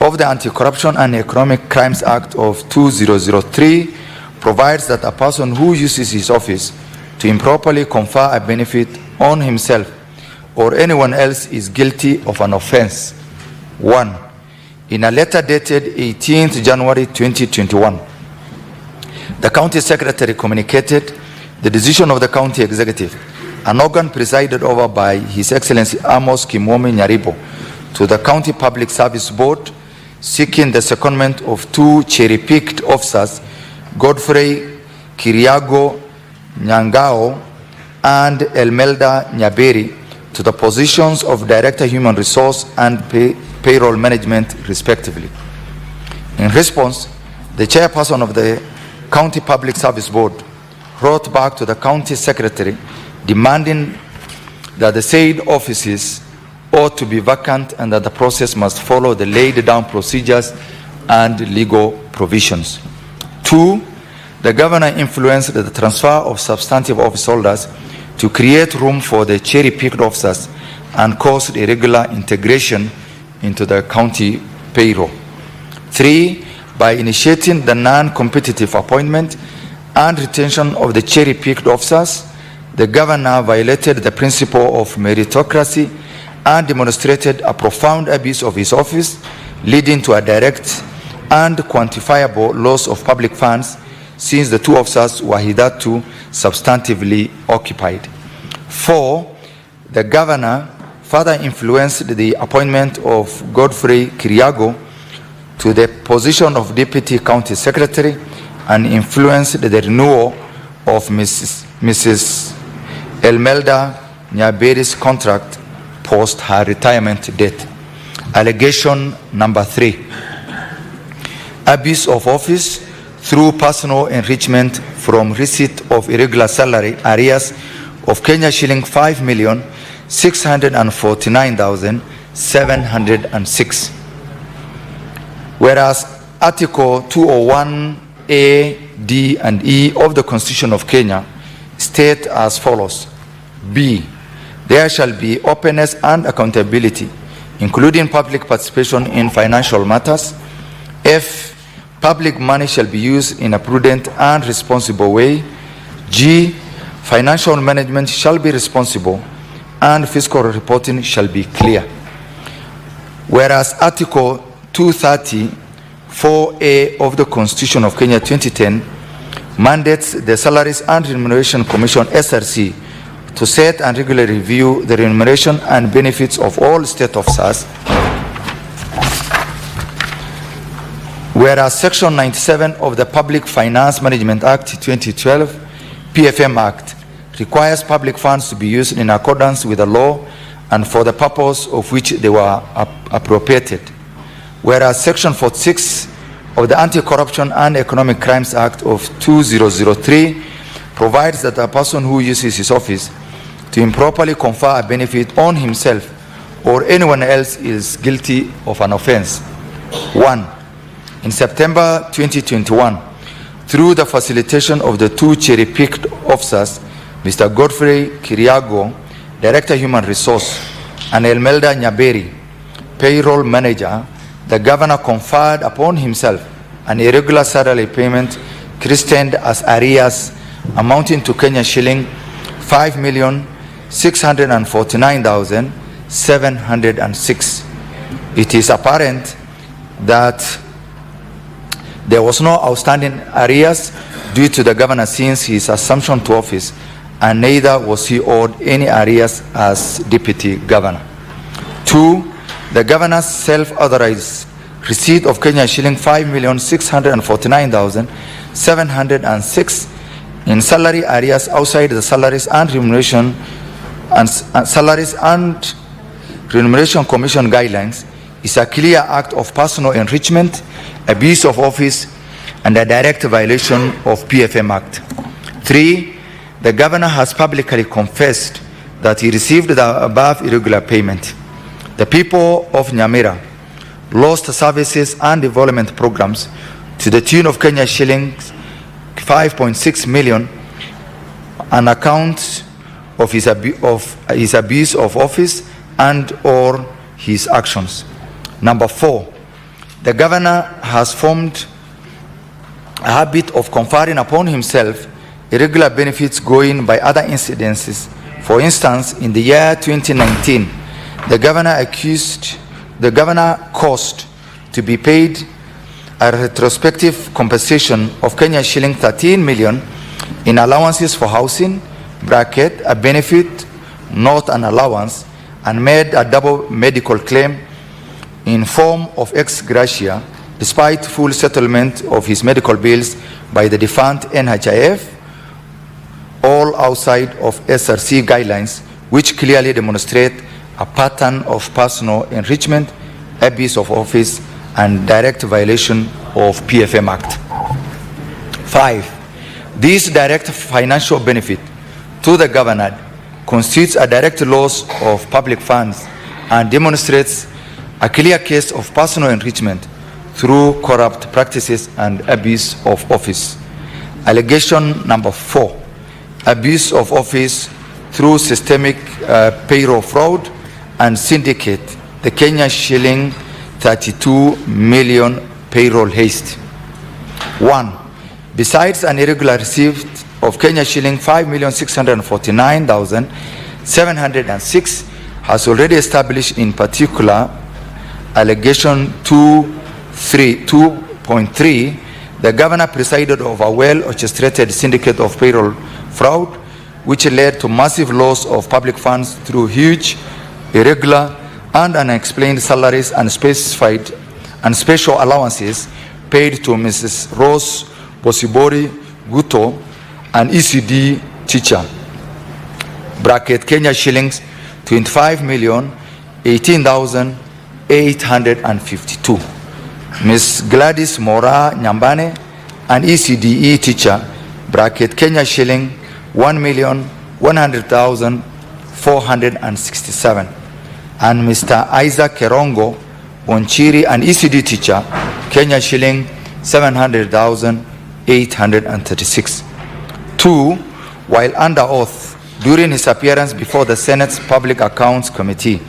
of the Anti-Corruption and Economic Crimes Act of 2003 provides that a person who uses his office to improperly confer a benefit on himself or anyone else is guilty of an offense. 1. In a letter dated 18th January 2021, the county secretary communicated the decision of the county executive, an organ presided over by His Excellency Amos Kimomi Nyaribo, to the County Public Service Board, seeking the secondment of two cherry-picked officers, Godfrey Kiriago Nyangao and Elmelda Nyaberi, to the positions of Director Human Resource and Payroll Management, respectively. In response, the chairperson of the County Public Service Board wrote back to the County Secretary demanding that the said offices ought to be vacant and that the process must follow the laid down procedures and legal provisions. 2. The governor influenced the transfer of substantive office holders to create room for the cherry-picked officers and caused irregular integration into the county payroll. 3. By initiating the non-competitive appointment and retention of the cherry-picked officers, the governor violated the principle of meritocracy and demonstrated a profound abuse of his office, leading to a direct and quantifiable loss of public funds, since the two officers were hitherto substantively occupied. 4. The governor further influenced the appointment of Godfrey Kiriago to the position of Deputy County Secretary and influenced the renewal of Mrs. Elmelda Nyaberi's contract post her retirement date. Allegation number 3. Abuse of office through personal enrichment from receipt of irregular salary arrears of Kenya shilling 5,649,706. Whereas Article 201A, D, and E of the Constitution of Kenya state as follows. B. There shall be openness and accountability, including public participation in financial matters. F. Public money shall be used in a prudent and responsible way. G. Financial management shall be responsible and fiscal reporting shall be clear. Whereas Article 234A of the Constitution of Kenya 2010 mandates the Salaries and Remuneration Commission SRC to set and regularly review the remuneration and benefits of all state officers. Whereas Section 97 of the Public Finance Management Act 2012, PFM Act, requires public funds to be used in accordance with the law and for the purpose of which they were appropriated. Whereas Section 46 of the Anti-Corruption and Economic Crimes Act of 2003 provides that a person who uses his office to improperly confer a benefit on himself or anyone else is guilty of an offense. 1. In September 2021, through the facilitation of the two cherry-picked officers, Mr. Godfrey Kiriago, Director Human Resource, and Elmelda Nyaberi, Payroll Manager, the governor conferred upon himself an irregular salary payment christened as arrears amounting to Kenya shilling 5,649,706. It is apparent that There was no outstanding arrears due to the governor since his assumption to office, and neither was he owed any arrears as deputy governor. 2. The governor's self-authorized receipt of Kenya shilling 5,649,706 in salary arrears outside the salaries and remuneration commission guidelines is a clear act of personal enrichment, abuse of office, and a direct violation of PFM Act. 3. The governor has publicly confessed that he received the above irregular payment. The people of Nyamira lost services and development programs to the tune of Kenya shillings 5.6 million on account of his abuse of office and or his actions. Number 4, the governor has formed a habit of conferring upon himself irregular benefits going by other incidences. For instance, in the year 2019, the governor caused to be paid a retrospective compensation of Kenya shilling 13 million in allowances for housing, bracket, a benefit, not an allowance, and made a double medical claim in form of ex gratia, despite full settlement of his medical bills by the defunct NHIF, all outside of SRC guidelines, which clearly demonstrate a pattern of personal enrichment, abuse of office, and direct violation of PFM Act. 5. This direct financial benefit to the governor constitutes a direct loss of public funds and demonstrates a clear case of personal enrichment through corrupt practices and abuse of office. Allegation number 4, abuse of office through systemic payroll fraud and syndicate, the Kenya shilling 32 million payroll heist. 1. Besides an irregular receipt of Kenya shilling 5,649,706 has already established, in particular allegation 2.3, the governor presided over a well-orchestrated syndicate of payroll fraud, which led to massive loss of public funds through huge, irregular, and unexplained salaries and specified and special allowances paid to Mrs. Rose Bosibori Guto, an ECD teacher, bracket Kenya shillings 25,018,852. Ms. Gladys Mora Nyambane, an ECDE teacher, bracket Kenya shilling 1,100,467. And Mr. Isaac Kerongo Onchiri, an ECD teacher, Kenya shilling 700,836. 2. While under oath during his appearance before the Senate's Public Accounts Committee,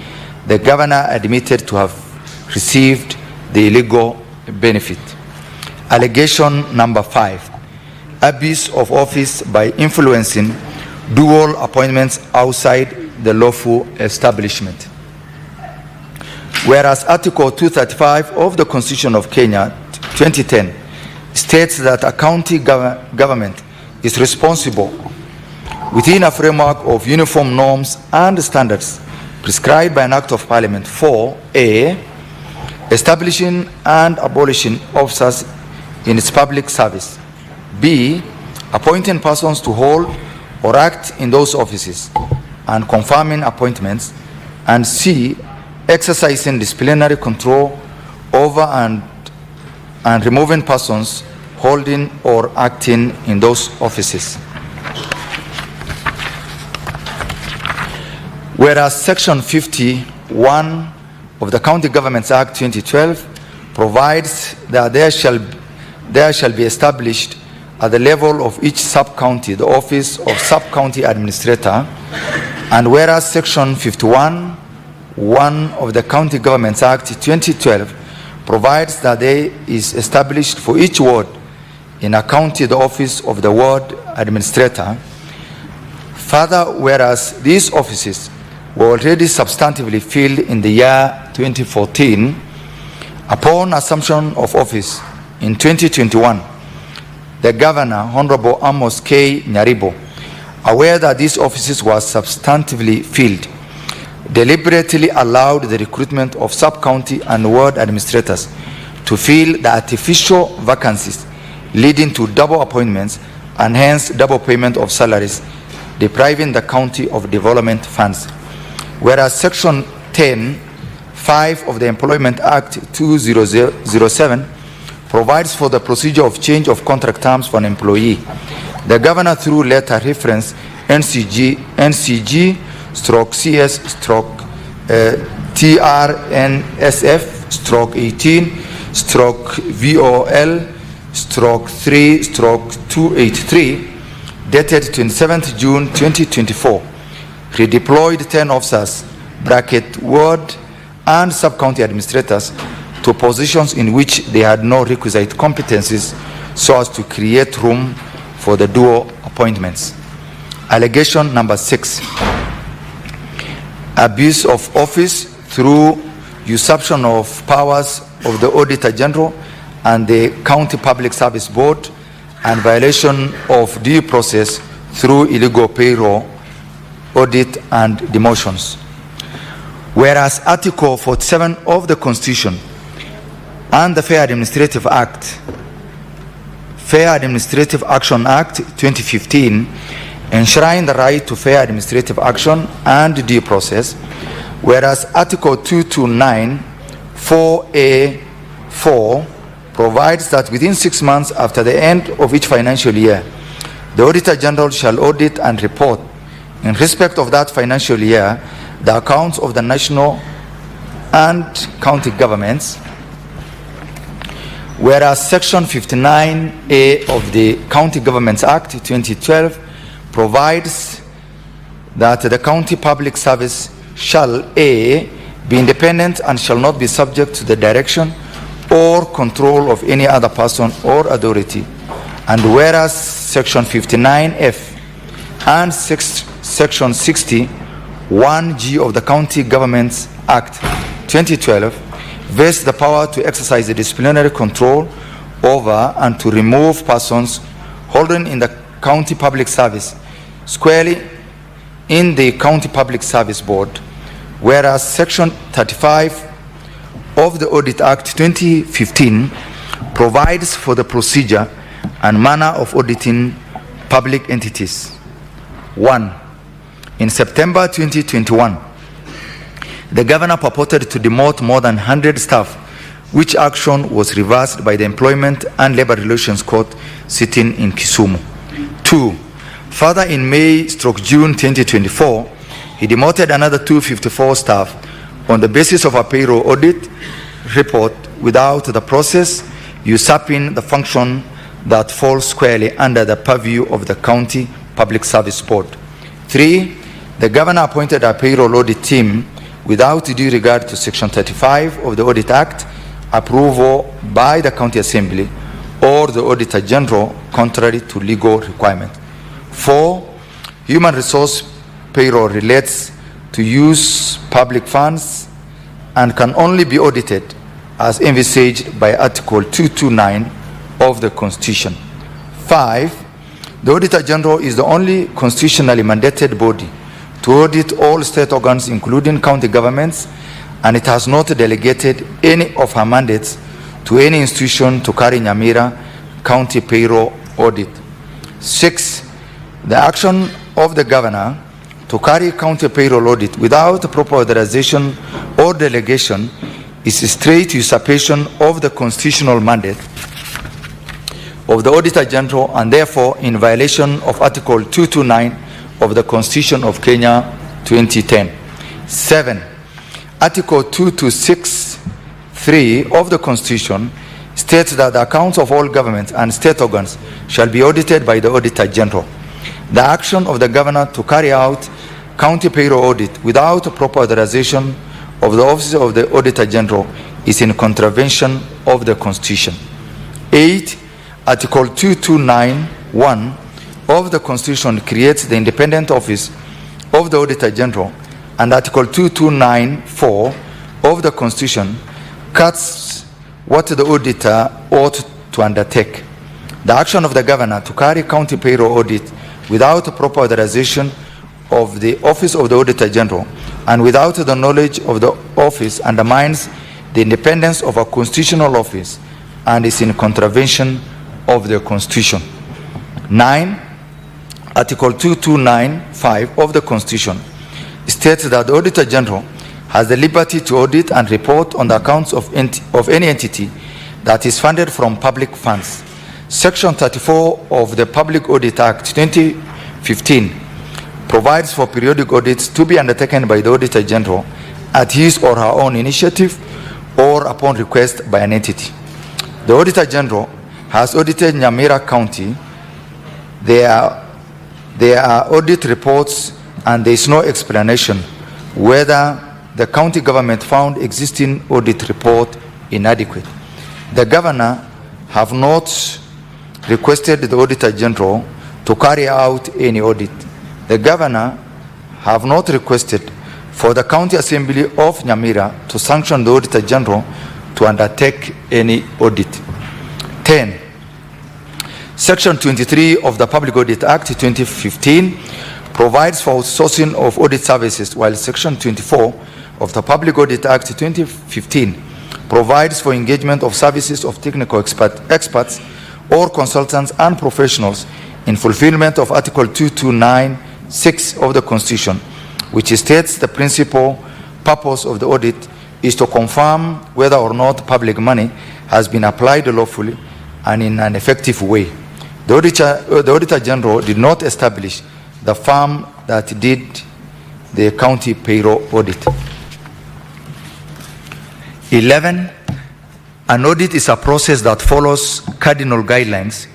the governor admitted to have received the illegal benefit. Allegation number 5, abuse of office by influencing dual appointments outside the lawful establishment. Whereas Article 235 of the Constitution of Kenya 2010 states that a county government is responsible within a framework of uniform norms and standards prescribed by an Act of Parliament for A, establishing and abolishing officers in its public service, B, appointing persons to hold or act in those offices and confirming appointments, and C, exercising disciplinary control over and removing persons holding or acting in those offices. Whereas Section 51 of the County Governments Act 2012 provides that there shall be established at the level of each sub-county the office of sub-county administrator, and whereas Section 51(1) of the County Governments Act 2012 provides that there is established for each ward in a county the office of the ward administrator. Further, whereas these offices were already substantively filled in the year 2014, upon assumption of office, in 2021, the Governor, Honorable Amos K. Nyaribo, aware that these offices were substantively filled, deliberately allowed the recruitment of sub-county and ward administrators to fill the artificial vacancies, leading to double appointments and hence double payment of salaries, depriving the county of development funds. Whereas Section 10(5) of the Employment Act 2007 provides for the procedure of change of contract terms for an employee, the Governor, through letter reference NCG/TRNSF/TRNSF/VOL/3/283, dated 27th June 2024, redeployed 10 officers, ward and sub-county administrators, to positions in which they had no requisite competencies, so as to create room for the dual appointments. Allegation number 6, abuse of office through usurpation of powers of the Auditor General and the County Public Service Board, and violation of due process through illegal payroll, audit and demotions. Whereas Article 47 of the Constitution and the Fair Administrative Action Act 2015 enshrine the right to fair administrative action and due process, whereas Article 229(4)(a)(4) provides that within 6 months after the end of each financial year, the Auditor General shall audit and report in respect of that financial year the accounts of the national and county governments, whereas Section 59(a) of the County Governments Act 2012 provides that the County Public Service shall A, be independent and shall not be subject to the direction or control of any other person or authority, and whereas Section 59(f) and Section 61(g) of the County Governments Act 2012 vest the power to exercise the disciplinary control over and to remove persons holding in the County Public Service squarely in the County Public Service Board, whereas Section 35 of the Audit Act 2015 provides for the procedure and manner of auditing public entities. 1. In September 2021, the Governor purported to demote more than 100 staff, which action was reversed by the Employment and Labor Relations Court sitting in Kisumu. 2. Further, in May/June 2024, he demoted another 254 staff on the basis of a payroll audit report without the process, usurping the function that falls squarely under the purview of the County Public Service Board. 3. The Governor appointed a payroll audit team without due regard to Section 35 of the Audit Act, approval by the County Assembly or the Auditor General, contrary to legal requirement. 4. Human resource payroll relates to use public funds and can only be audited as envisaged by Article 229 of the Constitution. 5. The Auditor General is the only constitutionally mandated body to audit all state organs, including county governments, and it has not delegated any of her mandates to any institution to carry Nyamira County payroll audit. 6. The action of the Governor to carry county payroll audit without proper authorization or delegation is a straight usurpation of the constitutional mandate of the Auditor General, and therefore in violation of Article 229 of the Constitution of Kenya 2010. 7. Article 226(3) of the Constitution states that the accounts of all governments and state organs shall be audited by the Auditor General. The action of the Governor to carry out county payroll audit without proper authorization of the Office of the Auditor General is in contravention of the Constitution. 8. Article 229(1) of the Constitution creates the independent office of the Auditor General, and Article 229(4) of the Constitution cuts what the auditor ought to undertake. The action of the governor to carry county payroll audit without proper authorization of the Office of the Auditor General and without the knowledge of the office undermines the independence of a constitutional office and is in contravention of the Constitution. 9. Article 2295 of the Constitution states that the Auditor General has the liberty to audit and report on the accounts of any entity that is funded from public funds. Section 34 of the Public Audit Act 2015 provides for periodic audits to be undertaken by the Auditor General at his or her own initiative or upon request by an entity. The Auditor General has audited Nyamira County. There are audit reports and there is no explanation whether the county government found existing audit report inadequate. The governor have not requested the Auditor General to carry out any audit. The governor have not requested for the County Assembly of Nyamira to sanction the Auditor General to undertake any audit. 10. Section 23 of the Public Audit Act 2015 provides for outsourcing of audit services, while Section 24 of the Public Audit Act 2015 provides for engagement of services of technical experts or consultants and professionals in fulfillment of Article 2296 of the Constitution, which states the principal purpose of the audit is to confirm whether or not public money has been applied lawfully and in an effective way. The Auditor General did not establish the firm that did the county payroll audit. 11. An audit is a process that follows cardinal guidelines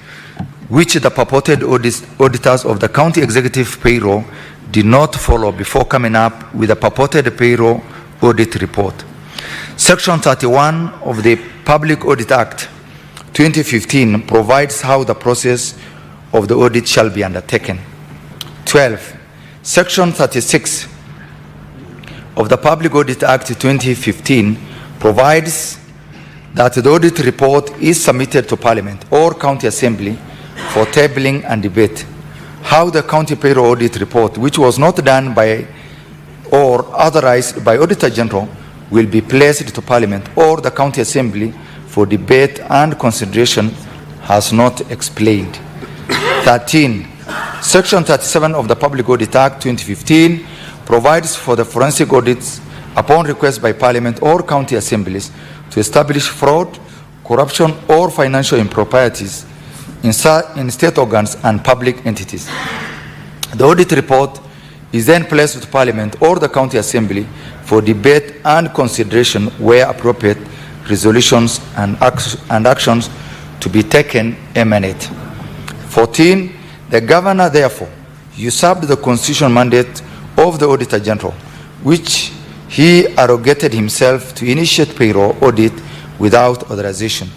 which the purported auditors of the county executive payroll did not follow before coming up with a purported payroll audit report. Section 31 of the Public Audit Act 2015 provides how the process of the audit shall be undertaken. 12. Section 36 of the Public Audit Act 2015 provides that the audit report is submitted to Parliament or County Assembly for tabling and debate. How the county payroll audit report, which was not done by or authorized by Auditor General, will be placed to Parliament or the County Assembly for debate and consideration has not explained. 13. Section 37 of the Public Audit Act 2015 provides for the forensic audits upon request by Parliament or county assemblies to establish fraud, corruption, or financial improprieties in state organs and public entities. The audit report is then placed with Parliament or the county assembly for debate and consideration where appropriate resolutions and actions to be taken emanate. 14. The governor therefore usurped the constitutional mandate of the Auditor General, which he arrogated himself to initiate payroll audit without authorization.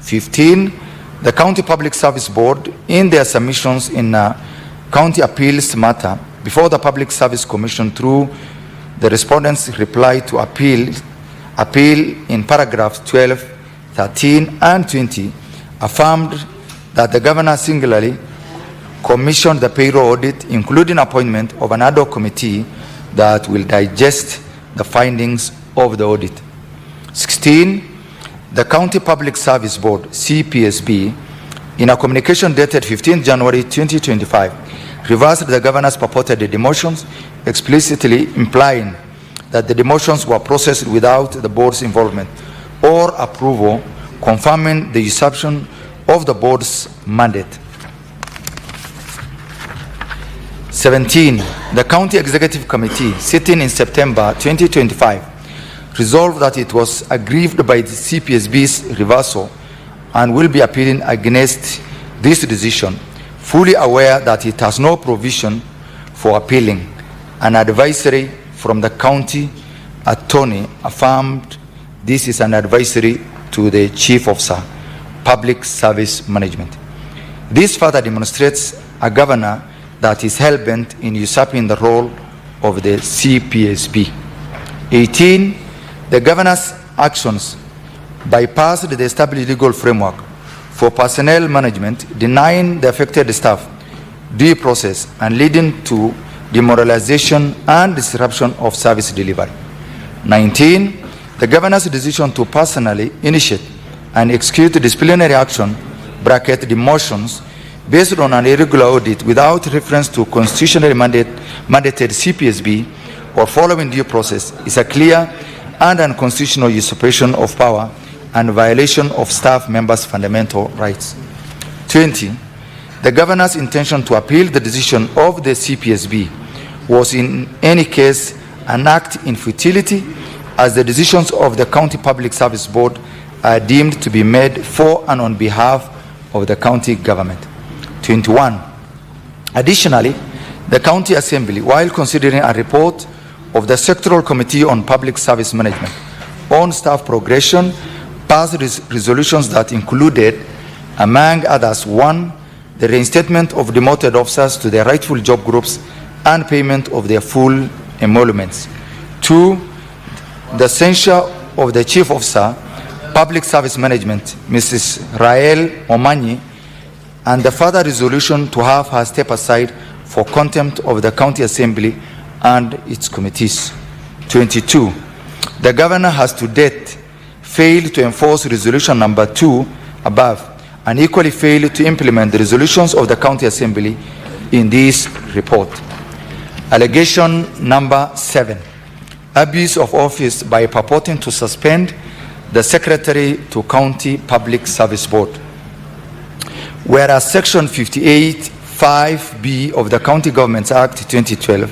15. The County Public Service Board, in their submissions in county appeals matter before the Public Service Commission through the respondent's reply to appeal in paragraphs 12, 13, and 20, affirmed that the governor singularly commissioned the payroll audit, including appointment of an ad hoc committee that will digest the findings of the audit. 16. The County Public Service Board, CPSB, in a communication dated 15 January 2025, reversed the governor's purported demotions, explicitly implying that the demotions were processed without the board's involvement or approval, confirming the usurpation of the board's mandate. 17. The County Executive Committee, sitting in September 2025, resolved that it was aggrieved by the CPSB's reversal and will be appealing against this decision, fully aware that it has no provision for appealing. An advisory from the county attorney affirmed this is an advisory to the Chief Officer, Public Service Management. This further demonstrates a governor that is hell-bent in usurping the role of the CPSB. 18. The governor's actions bypassed the established legal framework for personnel management, denying the affected staff due process and leading to demoralization and disruption of service delivery. 19, the governor's decision to personally initiate and execute disciplinary action, bracket demotions, based on an irregular audit without reference to constitutionally mandated CPSB or following due process is a clear and unconstitutional usurpation of power and violation of staff members' fundamental rights. 20, the governor's intention to appeal the decision of the CPSB was in any case an act in futility, as the decisions of the County Public Service Board are deemed to be made for and on behalf of the county government. 21. Additionally, the County Assembly, while considering a report of the Sectoral Committee on Public Service Management on staff progression, passed resolutions that included, among others, 1, the reinstatement of demoted officers to their rightful job groups and payment of their full emoluments. 2, the censure of the Chief Officer, Public Service Management, Mrs. Rael Omanyi, and the further resolution to have her step aside for contempt of the County Assembly and its committees. 22, the Governor has to date failed to enforce resolution number 2 above and equally failed to implement the resolutions of the County Assembly in this report. Allegation number 7, abuse of office by purporting to suspend the Secretary to County Public Service Board. Whereas Section 58(5)(b) of the County Governments Act 2012,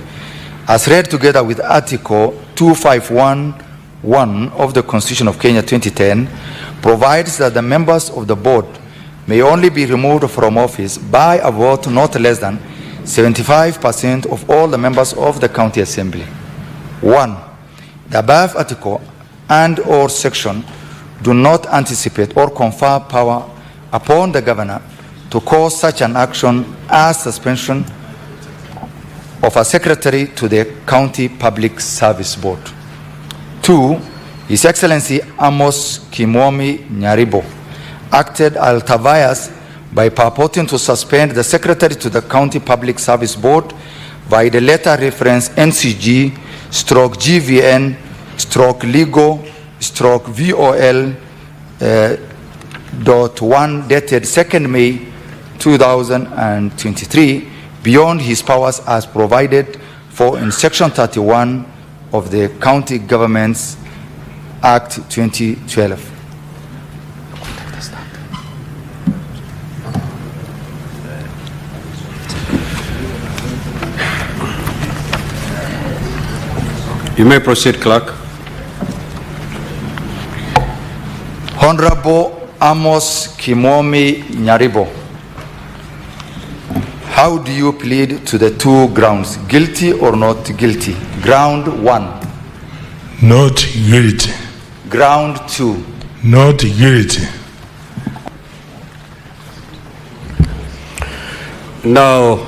as read together with Article 2511 of the Constitution of Kenya 2010, provides that the members of the board may only be removed from office by a vote not less than 75% of all the members of the County Assembly. 1. The above article and/or section do not anticipate or confer power upon the Governor to cause such an action as suspension of a secretary to the County Public Service Board. 2. His Excellency Amos Kimomi Nyaribo acted ultra-vires by purporting to suspend the secretary to the County Public Service Board by the letter reference NCG/GVN/legal/VOL .1 dated 2nd May 2023 beyond his powers as provided for in Section 31 of the County Governments Act 2012. You may proceed, Clerk. Honorable Amos Kimomi Nyaribo, how do you plead to the 2 grounds, guilty or not guilty? Ground 1. Not guilty. Ground 2. Not guilty. Now,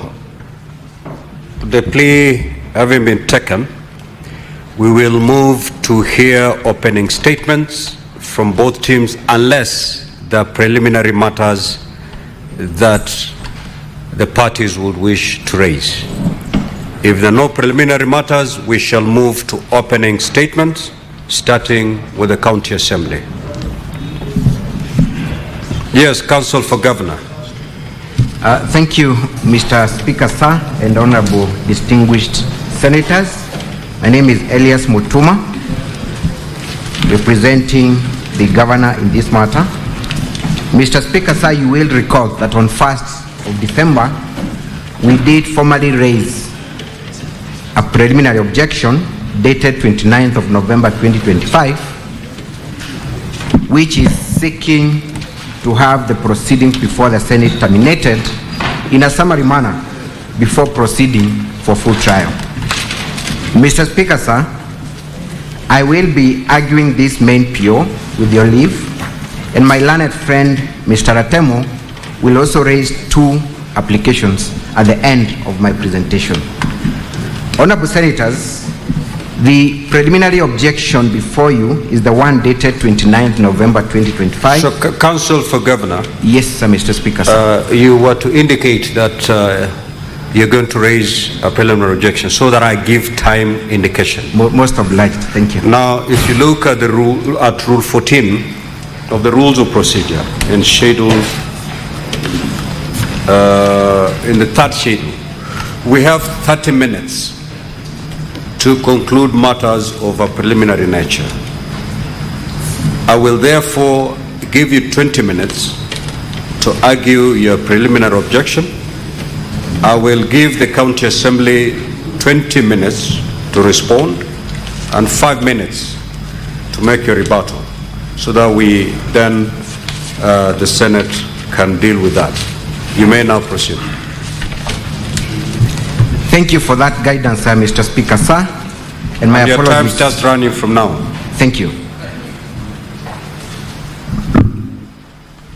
the plea having been taken, we will move to hear opening statements from both teams unless the preliminary matters that the parties would wish to raise. If there are no preliminary matters, we shall move to opening statements, starting with the County Assembly. Yes, Council for Governor. Thank you, Mr. Speaker, sir, and honorable distinguished senators. My name is Elias Mutuma, representing the governor in this matter. Mr. Speaker, sir, you will recall that on 1st of December, we did formally raise a preliminary objection dated 29th of November 2025, which is seeking to have the proceedings before the Senate terminated in a summary manner before proceeding for full trial. Mr. Speaker, sir, I will be arguing this main PO with your leave, and my learned friend, Mr. Atemo, will also raise 2 applications at the end of my presentation. Honorable Senators, The preliminary objection before you is the one dated 29th November 2025. So, Counsel for Governor, Yes, sir, Mr. Speaker. Sir. you were to indicate that you're going to raise a preliminary objection so that I give time indication. Most obliged. Thank you. Now, if you look at the rule, at Rule 14 of the Rules of Procedure in schedule, in the third schedule, we have 30 minutes to conclude matters of a preliminary nature. I will therefore give you 20 minutes to argue your preliminary objection. I will give the County Assembly 20 minutes to respond and 5 minutes to make your rebuttal, so that we then, the Senate can deal with that. You may now proceed. Thank you for that guidance, sir, Mr. Speaker, sir. And my Your apologies. time's just running from now. Thank you.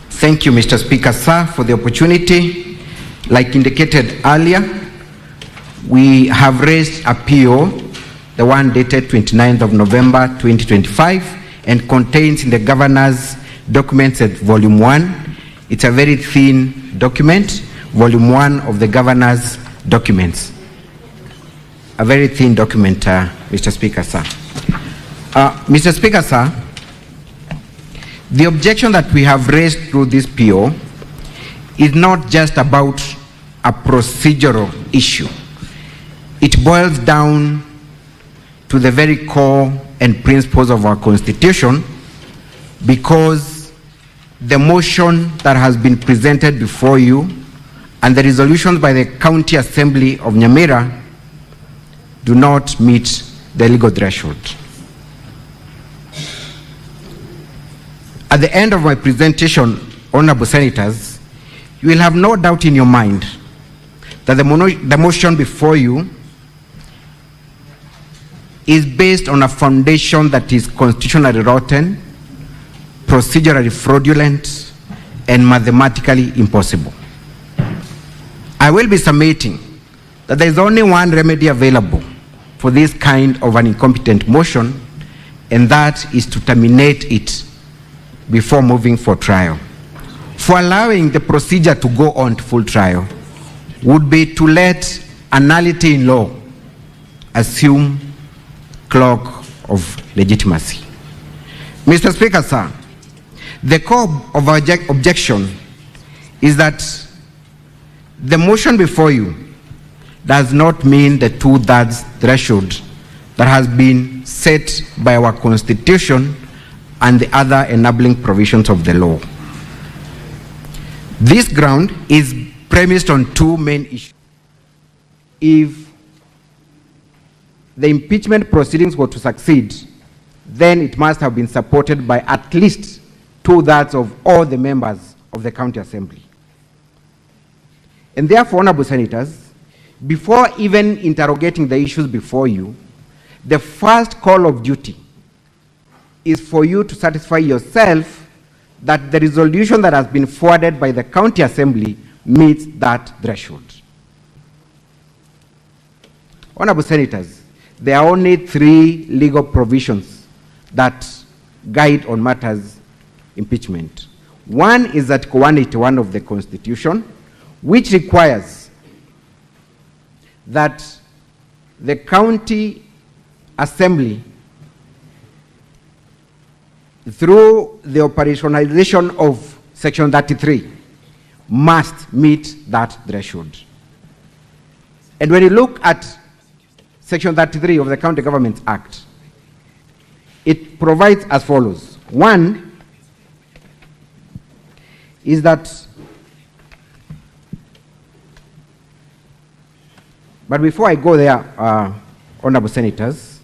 Thank you, Mr. Speaker, sir, for the opportunity. Like indicated earlier, we have raised a PO, the one dated 29th of November 2025, and contains in the governor's documents at volume 1. It's a very thin document, volume 1 of the governor's documents. A very thin document, Mr. Speaker, sir. Mr. Speaker, sir, the objection that we have raised through this PO is not just about a procedural issue. It boils down to the very core and principles of our Constitution, because the motion that has been presented before you and the resolutions by the County Assembly of Nyamira do not meet the legal threshold. At the end of my presentation, honorable senators, you will have no doubt in your mind that the motion before you is based on a foundation that is constitutionally rotten, procedurally fraudulent, and mathematically impossible. I will be submitting that there is only one remedy available for this kind of an incompetent motion, and that is to terminate it before moving for trial. For allowing the procedure to go on to full trial would be to let a nullity in law assume cloak of legitimacy. Mr. Speaker, sir, the core of our objection is that the motion before you does not mean the 2/3 threshold that has been set by our Constitution and the other enabling provisions of the law. This ground is premised on two main issues. If the impeachment proceedings were to succeed, then it must have been supported by at least 2/3 of all the members of the County Assembly. And therefore, honorable senators, before even interrogating the issues before you, the first call of duty is for you to satisfy yourself that the resolution that has been forwarded by the County Assembly meets that threshold. Honorable senators, there are only 3 legal provisions that guide on matters impeachment. One is Article 181 of the Constitution, which requires that the County Assembly, through the operationalization of Section 33, must meet that threshold. And when you look at Section 33 of the County Government Act, it provides as follows. One is that, but before I go there, honorable senators,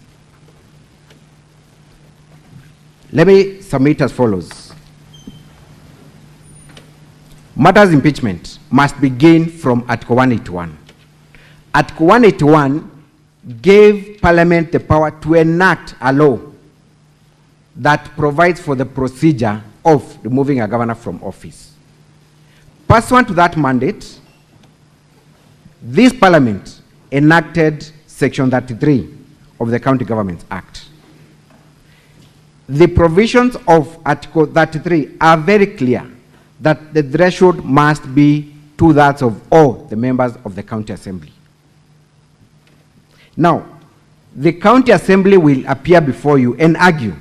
let me submit as follows. Matters impeachment must begin from Article 181. Article 181 gave Parliament the power to enact a law that provides for the procedure of removing a governor from office. Pursuant to that mandate, this Parliament enacted Section 33 of the County Governments Act. The provisions of Article 33 are very clear that the threshold must be 2/3 of all the members of the County Assembly. Now, the County Assembly will appear before you and argue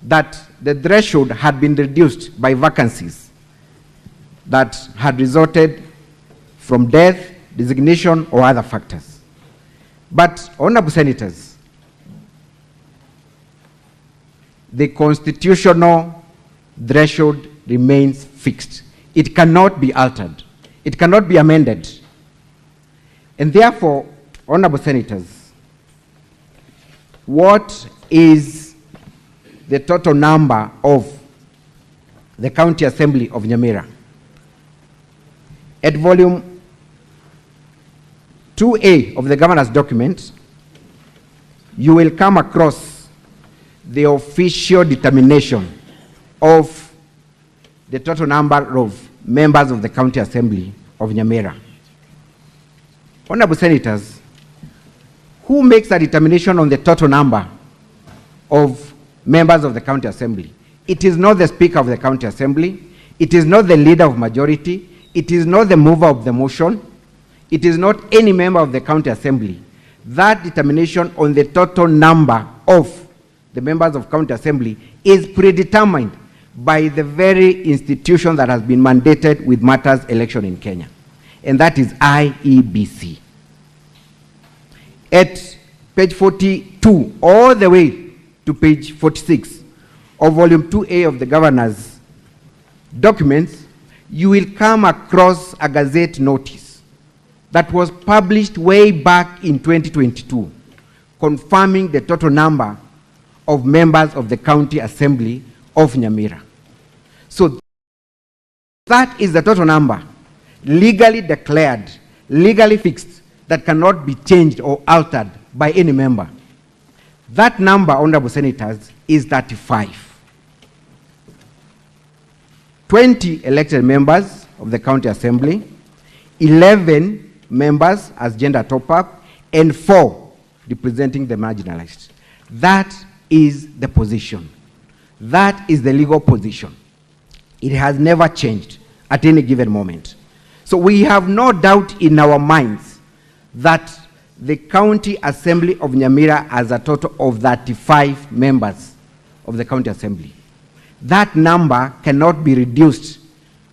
that the threshold had been reduced by vacancies that had resulted from death, designation, or other factors. But, Honorable Senators, the constitutional threshold remains fixed. It cannot be altered. It cannot be amended. And therefore, Honorable Senators, what is the total number of the County Assembly of Nyamira? At volume 2A of the governor's document, you will come across the official determination of the total number of members of the County Assembly of Nyamira. Honorable Senators, who makes a determination on the total number of members of the County Assembly? It is not the Speaker of the County Assembly. It is not the Leader of Majority. It is not the mover of the motion. It is not any member of the County Assembly. That determination on the total number of the members of County Assembly is predetermined by the very institution that has been mandated with matters election in Kenya, and that is IEBC. At page 42 all the way to page 46 of volume 2A of the governor's documents, you will come across a gazette notice that was published way back in 2022, confirming the total number of members of the County Assembly of Nyamira. So that is the total number, legally declared, legally fixed, that cannot be changed or altered by any member. That number, Honorable Senators, is 35. 20 elected members of the County Assembly, 11 members as gender top-up, and 4 representing the marginalized. That is the position. That is the legal position. It has never changed at any given moment. So we have no doubt in our minds that the County Assembly of Nyamira has a total of 35 members of the County Assembly. That number cannot be reduced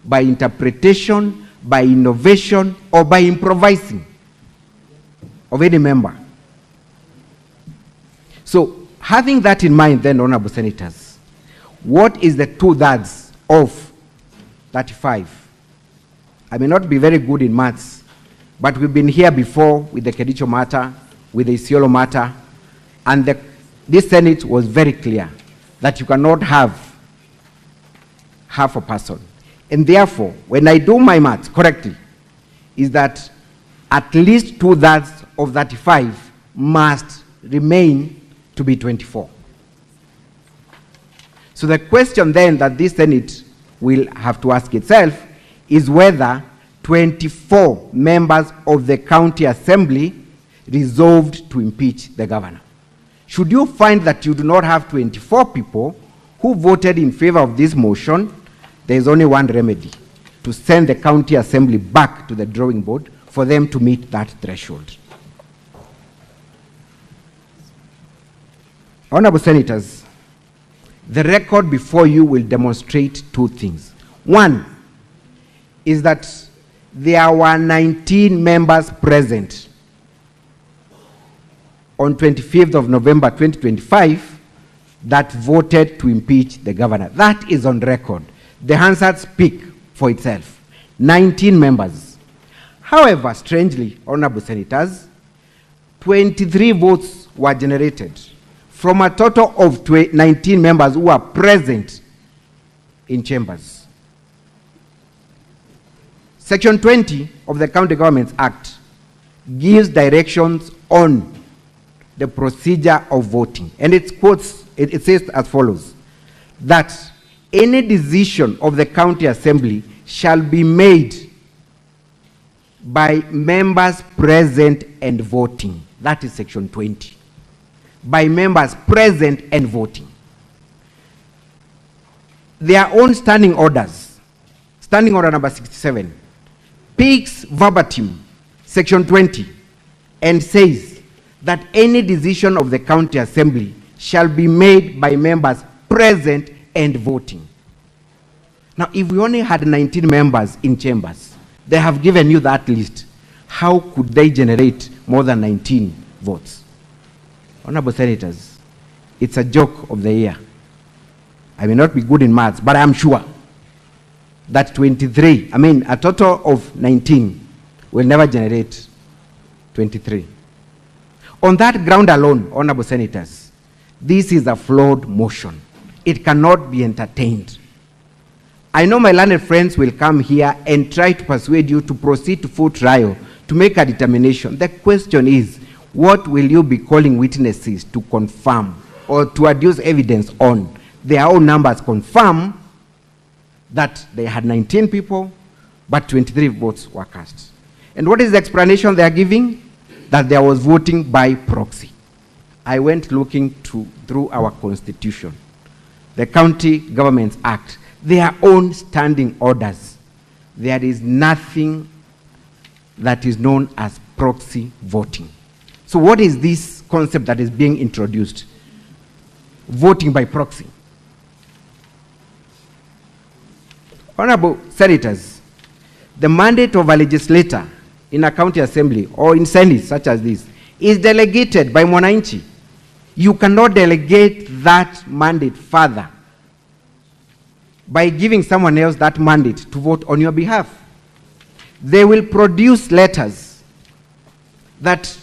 by interpretation, by innovation, or by improvising of any member. So, having that in mind then, Honorable Senators, what is the 2/3 of 35? I may not be very good in maths, but we've been here before with the Kericho matter, with the Isiolo matter, and this Senate was very clear that you cannot have half a person. And therefore, when I do my maths correctly, is that at least 2/3 of 35 must remain to be 24. So the question then that this Senate will have to ask itself is whether 24 members of the County Assembly resolved to impeach the governor. Should you find that you do not have 24 people who voted in favor of this motion, there is only one remedy: to send the County Assembly back to the drawing board for them to meet that threshold. Honorable Senators, the record before you will demonstrate 2 things. One is that there were 19 members present on 25th of November 2025 that voted to impeach the governor. That is on record. The Hansard speak for itself. 19 members. However, strangely, Honorable Senators, 23 votes were generated from a total of 19 members who were present in chambers. Section 20 of the County Governments Act gives directions on the procedure of voting. And it says as follows, that any decision of the County Assembly shall be made by members present and voting. That is Section 20. by members present and voting. Their own standing orders, standing order number 67, speaks verbatim section 20 and says that any decision of the county assembly shall be made by members present and voting. Now, if we only had 19 members in chambers, they have given you that list, how could they generate more than 19 votes? Honorable Senators, it's a joke of the year. I may not be good in maths, but I am sure that a total of 19 will never generate 23. On that ground alone, Honorable Senators, this is a flawed motion. It cannot be entertained. I know my learned friends will come here and try to persuade you to proceed to full trial to make a determination. The question is, what will you be calling witnesses to confirm or to adduce evidence on? Their own numbers confirm that they had 19 people, but 23 votes were cast. And what is the explanation they are giving? That there was voting by proxy. I went looking through our constitution, the County Governments Act, their own standing orders. There is nothing that is known as proxy voting. So what is this concept that is being introduced? Voting by proxy. Honorable Senators, the mandate of a legislator in a county assembly or in Senate such as this is delegated by Mwananchi. You cannot delegate that mandate further by giving someone else that mandate to vote on your behalf. They will produce letters that,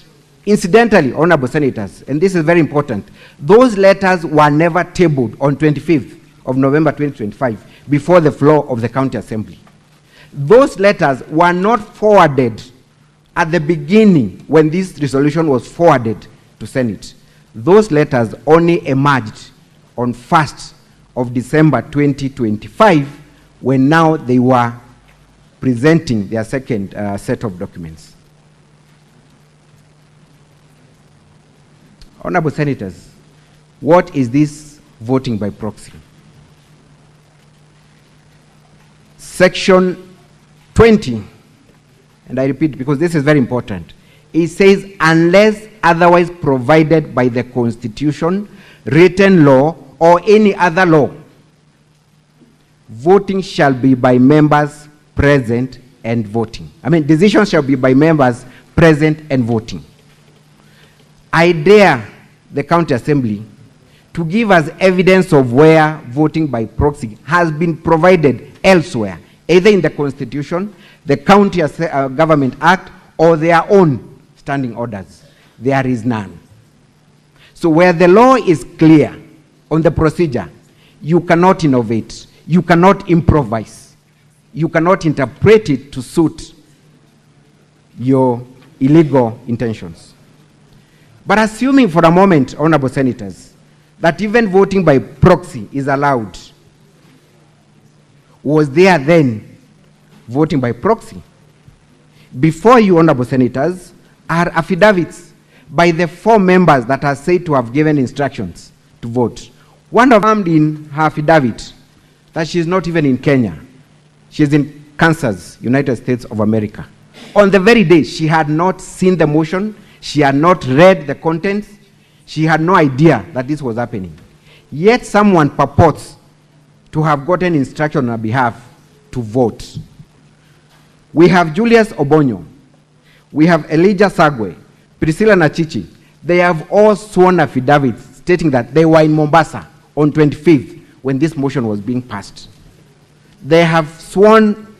incidentally, Honorable Senators, and this is very important, those letters were never tabled on 25th of November 2025 before the floor of the county assembly. Those letters were not forwarded at the beginning when this resolution was forwarded to Senate. Those letters only emerged on 1st of December 2025 when now they were presenting their second set of documents. Honorable Senators, what is this voting by proxy? Section 20, and I repeat because this is very important, it says, unless otherwise provided by the Constitution, written law, or any other law, voting shall be by members present and voting. Decisions shall be by members present and voting. I dare the county assembly to give us evidence of where voting by proxy has been provided elsewhere, either in the Constitution, the County Government Act, or their own standing orders. There is none. So where the law is clear on the procedure, you cannot innovate, you cannot improvise, you cannot interpret it to suit your illegal intentions. But assuming for a moment, Honorable Senators, that even voting by proxy is allowed, was there then voting by proxy? Before you, Honorable Senators, are affidavits by the 4 members that are said to have given instructions to vote. One of them in her affidavit that she is not even in Kenya. She is in Kansas, United States of America. On the very day, she had not seen the motion, she had not read the contents, she had no idea that this was happening. Yet someone purports to have gotten instruction on her behalf to vote. We have Julius Obonyo, we have Elijah Sagwe, Priscilla Nachichi. They have all sworn affidavits stating that they were in Mombasa on 25th when this motion was being passed. They have sworn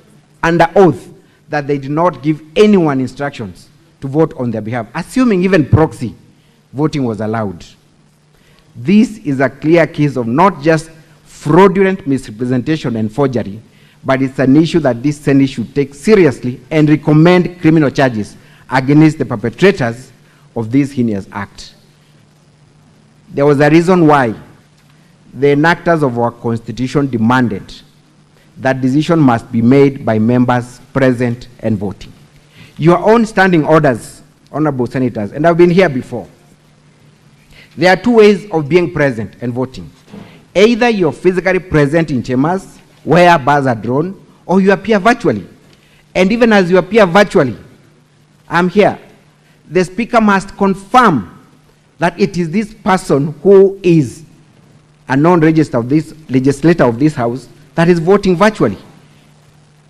under oath that they did not give anyone instructions to vote on their behalf, assuming even proxy voting was allowed. This is a clear case of not just fraudulent misrepresentation and forgery, but it's an issue that this Senate should take seriously and recommend criminal charges against the perpetrators of this heinous act. There was a reason why the enactors of our Constitution demanded that decision must be made by members present and voting. Your own standing orders, Honorable Senators, and I've been here before, There are two ways of being present and voting. Either you're physically present in chambers where bars are drawn, or you appear virtually. And even as you appear virtually, I'm here. The Speaker must confirm that it is this person who is a non-register of this legislator of this House that is voting virtually.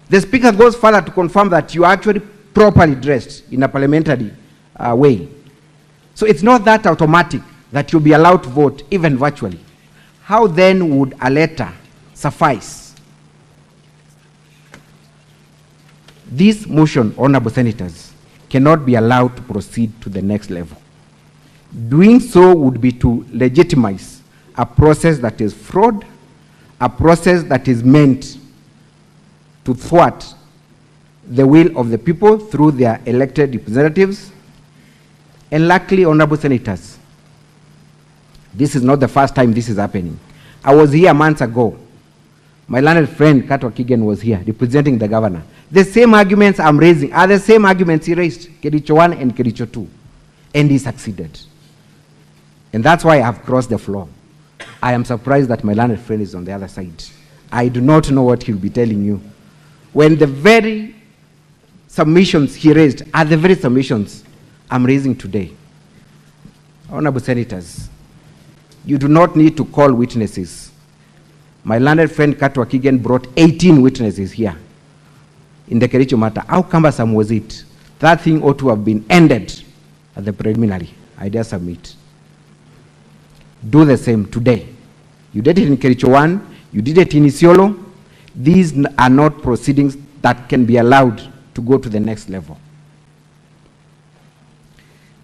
The Speaker goes further to confirm that you are actually properly dressed in a parliamentary way. So it's not that automatic that you'll be allowed to vote even virtually. How then would a letter suffice? This motion, honorable senators, cannot be allowed to proceed to the next level. Doing so would be to legitimize a process that is fraud, a process that is meant to thwart the will of the people through their elected representatives. And luckily, honorable senators, this is not the first time this is happening. I was here months ago. My learned friend, Katwa Kigen, was here representing the governor. The same arguments I'm raising are the same arguments he raised, Kericho 1 and Kericho 2. And he succeeded. And that's why I have crossed the floor. I am surprised that my learned friend is on the other side. I do not know what he'll be telling you. When the very submissions he raised are the very submissions I'm raising today. Honorable senators, you do not need to call witnesses. My learned friend Katwa Kigen brought 18 witnesses here in the Kericho matter. How cumbersome was it? That thing ought to have been ended at the preliminary. I dare submit. Do the same today. You did it in Kericho 1, you did it in Isiolo. These are not proceedings that can be allowed to go to the next level.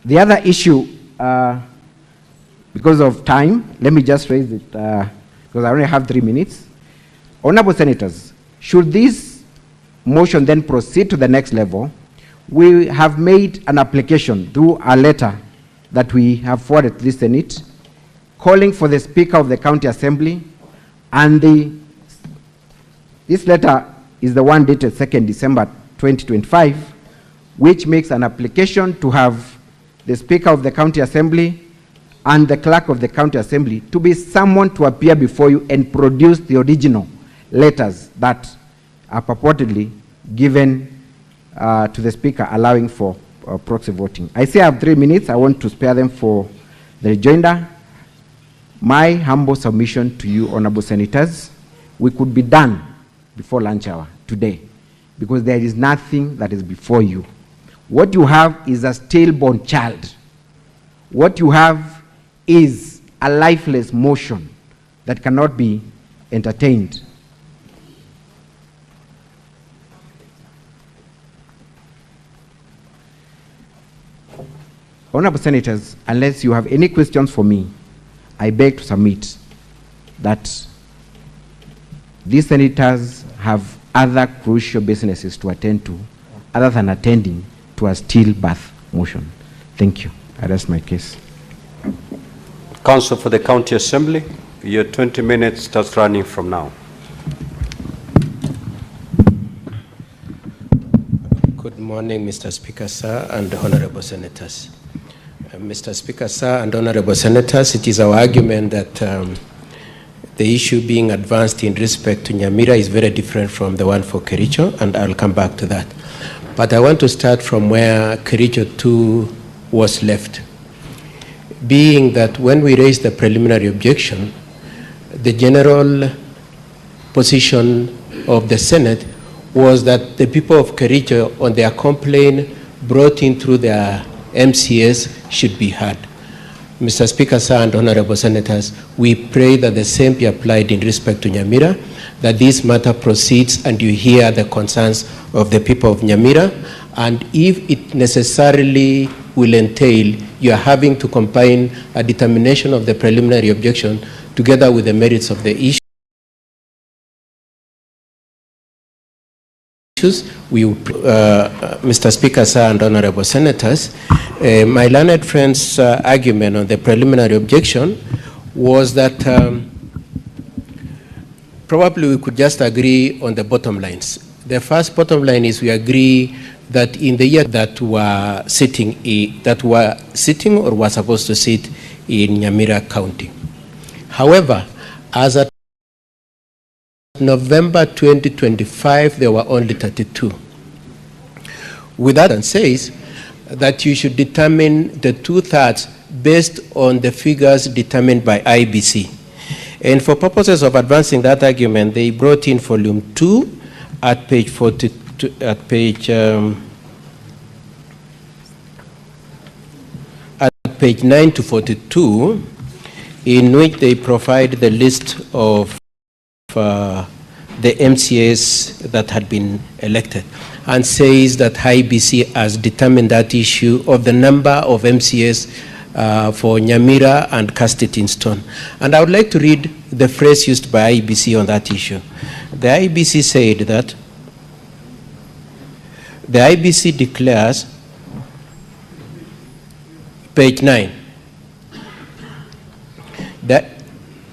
The other issue, because of time, let me just raise it, because I only have 3 minutes. Honorable senators, should this motion then proceed to the next level, we have made an application through a letter that we have forwarded to the Senate, calling for the Speaker of the County Assembly, and this letter is the one dated 2nd December 2025, which makes an application to have the Speaker of the County Assembly and the Clerk of the County Assembly to be summoned to appear before you and produce the original letters that are purportedly given to the Speaker allowing for proxy voting. I say I have 3 minutes. I want to spare them for the rejoinder. My humble submission to you, honorable senators, we could be done before lunch hour today because there is nothing that is before you. What you have is a stillborn child. What you have is a lifeless motion that cannot be entertained. Honorable senators, unless you have any questions for me, I beg to submit that these senators have other crucial businesses to attend to other than attending to a stillbirth motion. Thank you. I rest my case. Counsel for the County Assembly, your 20 minutes starts running from now. Good morning, Mr. Speaker, sir, and honorable senators. Mr. Speaker, sir, and honorable senators, it is our argument that the issue being advanced in respect to Nyamira is very different from the one for Kericho, and I'll come back to that. But I want to start from where Kericho 2 was left. Being that when we raised the preliminary objection, the general position of the Senate was that the people of Kericho on their complaint brought in through their MCS should be heard. Mr. Speaker, sir, and honorable senators, we pray that the same be applied in respect to Nyamira, that this matter proceeds and you hear the concerns of the people of Nyamira, and if it necessarily will entail you are having to combine a determination of the preliminary objection together with the merits of the issue, we will, Mr. Speaker, sir, and honorable senators, my learned friend's argument on the preliminary objection was that probably we could just agree on the bottom lines. The first bottom line is we agree that in the year that were sitting or were supposed to sit in Nyamira County. However, as at November 2025, there were only 32. With that, and says that you should determine the 2/3 based on the figures determined by IBC. And for purposes of advancing that argument, they brought in volume 2 at page 42, at page 9 to 42, in which they provide the list of the MCAs that had been elected, and says that IBC has determined that issue of the number of MCAs for Nyamira and cast it in stone. And I would like to read the phrase used by IBC on that issue. The IBC said that the IBC declares, page 9, that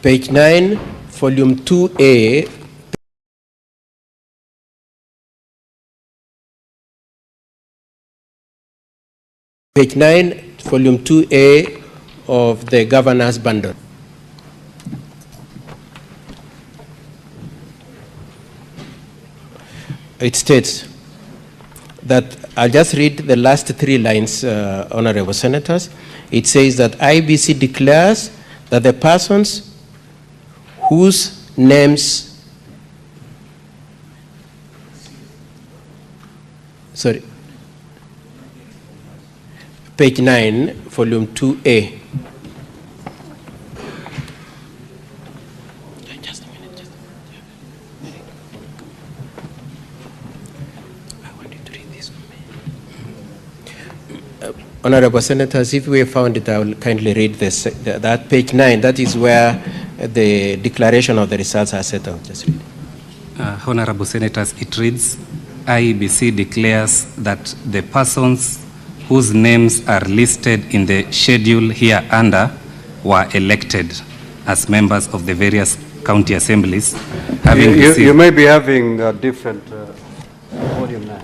page 9, volume 2A, page 9, volume 2A of the governor's bundle. It states that, I'll just read the last 3 lines, honorable senators. It says that IBC declares that the persons whose names, page 9, volume 2A. Just a minute. I want you to read this for me. Honorable senators, if we have found it, I will kindly read this. That page 9, that is where the declaration of the results are set out. Just read. Honorable senators, it reads, IEBC declares that the persons whose names are listed in the schedule hereunder were elected as members of the various county assemblies. You may be having different volume 9.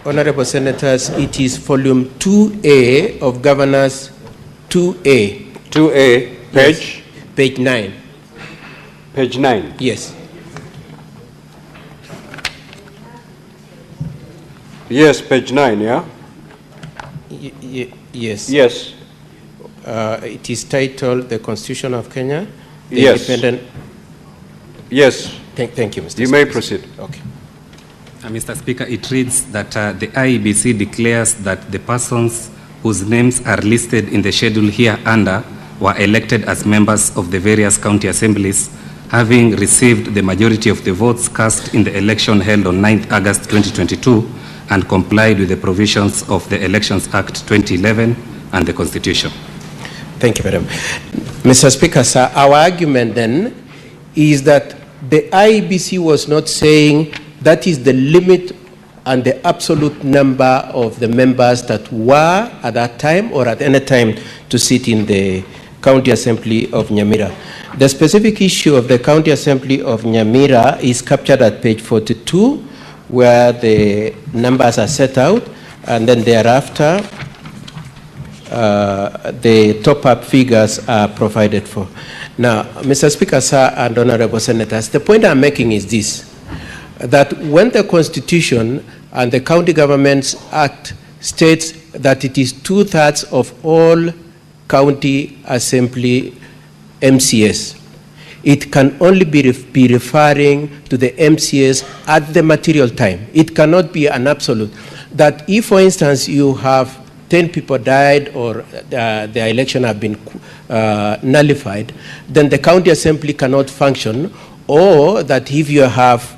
Honorable senators, it is volume 2A of Governor's 2A. 2A, page? Yes. Page 9. Page 9? Yes. Yes, page 9, yeah? Yes. Yes. It is titled The Constitution of Kenya. The Yes. Independent. Yes. Thank you, Mr. You Speaker. may proceed. Okay. Mr. Speaker, it reads that the IEBC declares that the persons whose names are listed in the schedule hereunder were elected as members of the various county assemblies, having received the majority of the votes cast in the election held on 9th August 2022 and complied with the provisions of the Elections Act 2011 and the Constitution. Thank you, Madam. Mr. Speaker, sir, our argument then is that the IEBC was not saying that is the limit and the absolute number of the members that were at that time or at any time to sit in the County Assembly of Nyamira. The specific issue of the County Assembly of Nyamira is captured at page 42, where the numbers are set out, and then thereafter the top-up figures are provided for. Now, Mr. Speaker, sir, and honorable senators, the point I'm making is this, that when the Constitution and the County Governments Act states that it is 2/3 of all county assembly MCAs, it can only be referring to the MCAs at the material time. It cannot be an absolute. That if, for instance, you have 10 people died or the election have been nullified, then the county assembly cannot function, or that if you have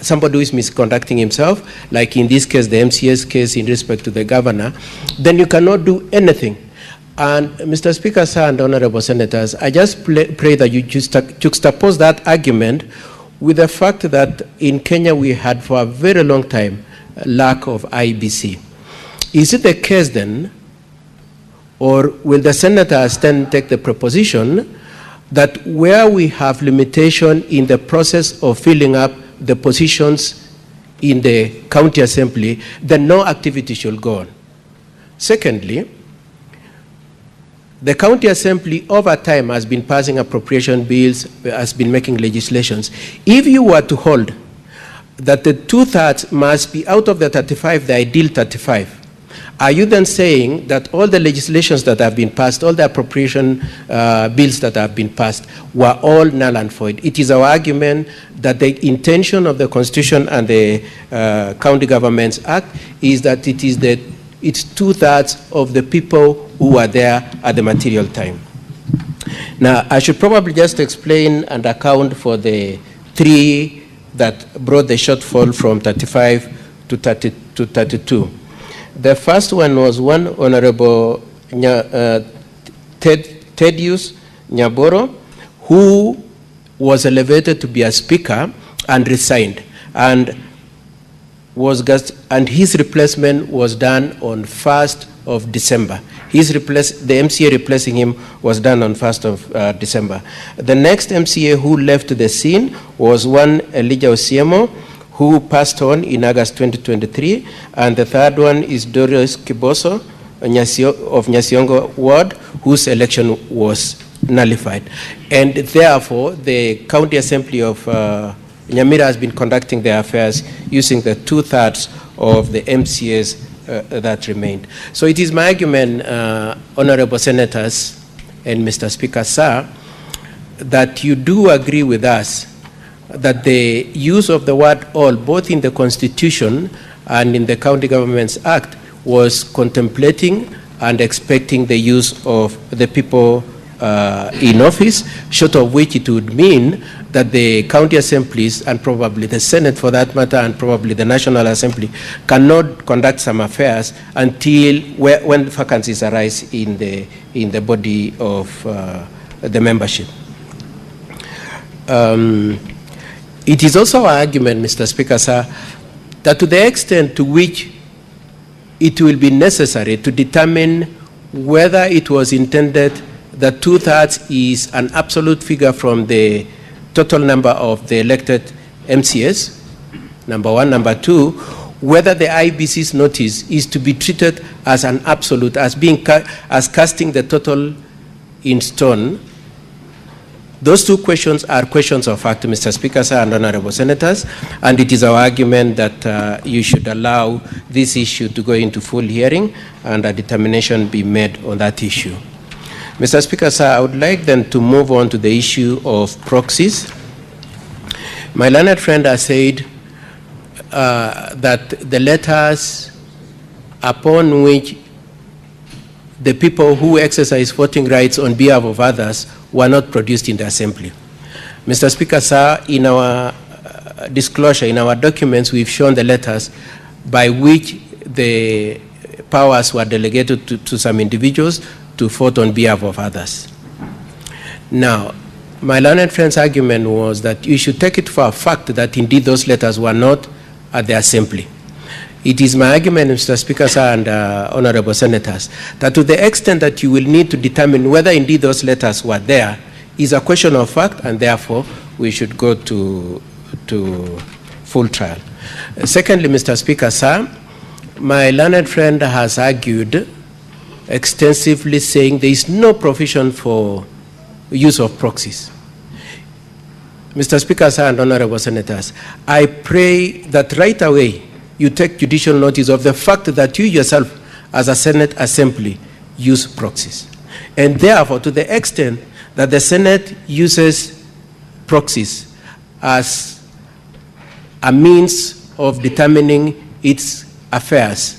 somebody who is misconducting himself, like in this case, the MCA's case in respect to the governor, then you cannot do anything. And Mr. Speaker, sir, and honorable senators, I just pray that you juxtapose that argument with the fact that in Kenya we had for a very long time a lack of IBC. Is it the case then, or will the senators then take the proposition that where we have limitation in the process of filling up the positions in the county assembly, then no activity should go on? Secondly, The county assembly over time has been passing appropriation bills, has been making legislations. If you were to hold that the 2/3 must be out of the 35, the ideal 35, are you then saying that all the legislations that have been passed, all the appropriation bills that have been passed, were all null and void? It is our argument that the intention of the Constitution and the County Governments Act is that it's 2/3 of the people who were there at the material time. Now, I should probably just explain and account for the three that brought the shortfall from 35 to 32. The first one was one Honorable Thaddeus Nyaboro, who was elevated to be a speaker and resigned, and his replacement was done on 1st of December. The MCA replacing him was done on 1st of December. The next MCA who left the scene was one Elijah Osiemo, who passed on in August 2023, and the third one is Doris Kiboso of Nyasiongo Ward, whose election was nullified. And therefore, the County Assembly of Nyamira has been conducting their affairs using the 2/3 of the MCAs that remained. So it is my argument, Honorable Senators and Mr. Speaker, sir, that you do agree with us that the use of the word all, both in the Constitution and in the County Governments Act, was contemplating and expecting the use of the people in office, short of which it would mean that the county assemblies and probably the Senate for that matter and probably the National Assembly cannot conduct some affairs until when vacancies arise in the body of the membership. It is also our argument, Mr. Speaker, sir, that to the extent to which it will be necessary to determine whether it was intended that 2/3 is an absolute figure from the total number of the elected MCAs, number one. Number two, whether the IBC's notice is to be treated as an absolute, as casting the total in stone. Those two questions are questions of fact, Mr. Speaker, sir, and Honorable Senators, and it is our argument that you should allow this issue to go into full hearing and a determination be made on that issue. Mr. Speaker, sir, I would like then to move on to the issue of proxies. My learned friend has said that the letters upon which the people who exercise voting rights on behalf of others were not produced in the Assembly. Mr. Speaker, sir, in our disclosure, in our documents, we've shown the letters by which the powers were delegated to some individuals to vote on behalf of others. Now, my learned friend's argument was that you should take it for a fact that indeed those letters were not at the Assembly. It is my argument, Mr. Speaker, sir, and Honorable Senators, that to the extent that you will need to determine whether indeed those letters were there is a question of fact, and therefore we should go to full trial. Secondly, Mr. Speaker, sir, my learned friend has argued extensively saying there is no provision for use of proxies. Mr. Speaker, sir, and Honorable Senators, I pray that right away you take judicial notice of the fact that you yourself, as a Senate Assembly, use proxies. And therefore, to the extent that the Senate uses proxies as a means of determining its affairs,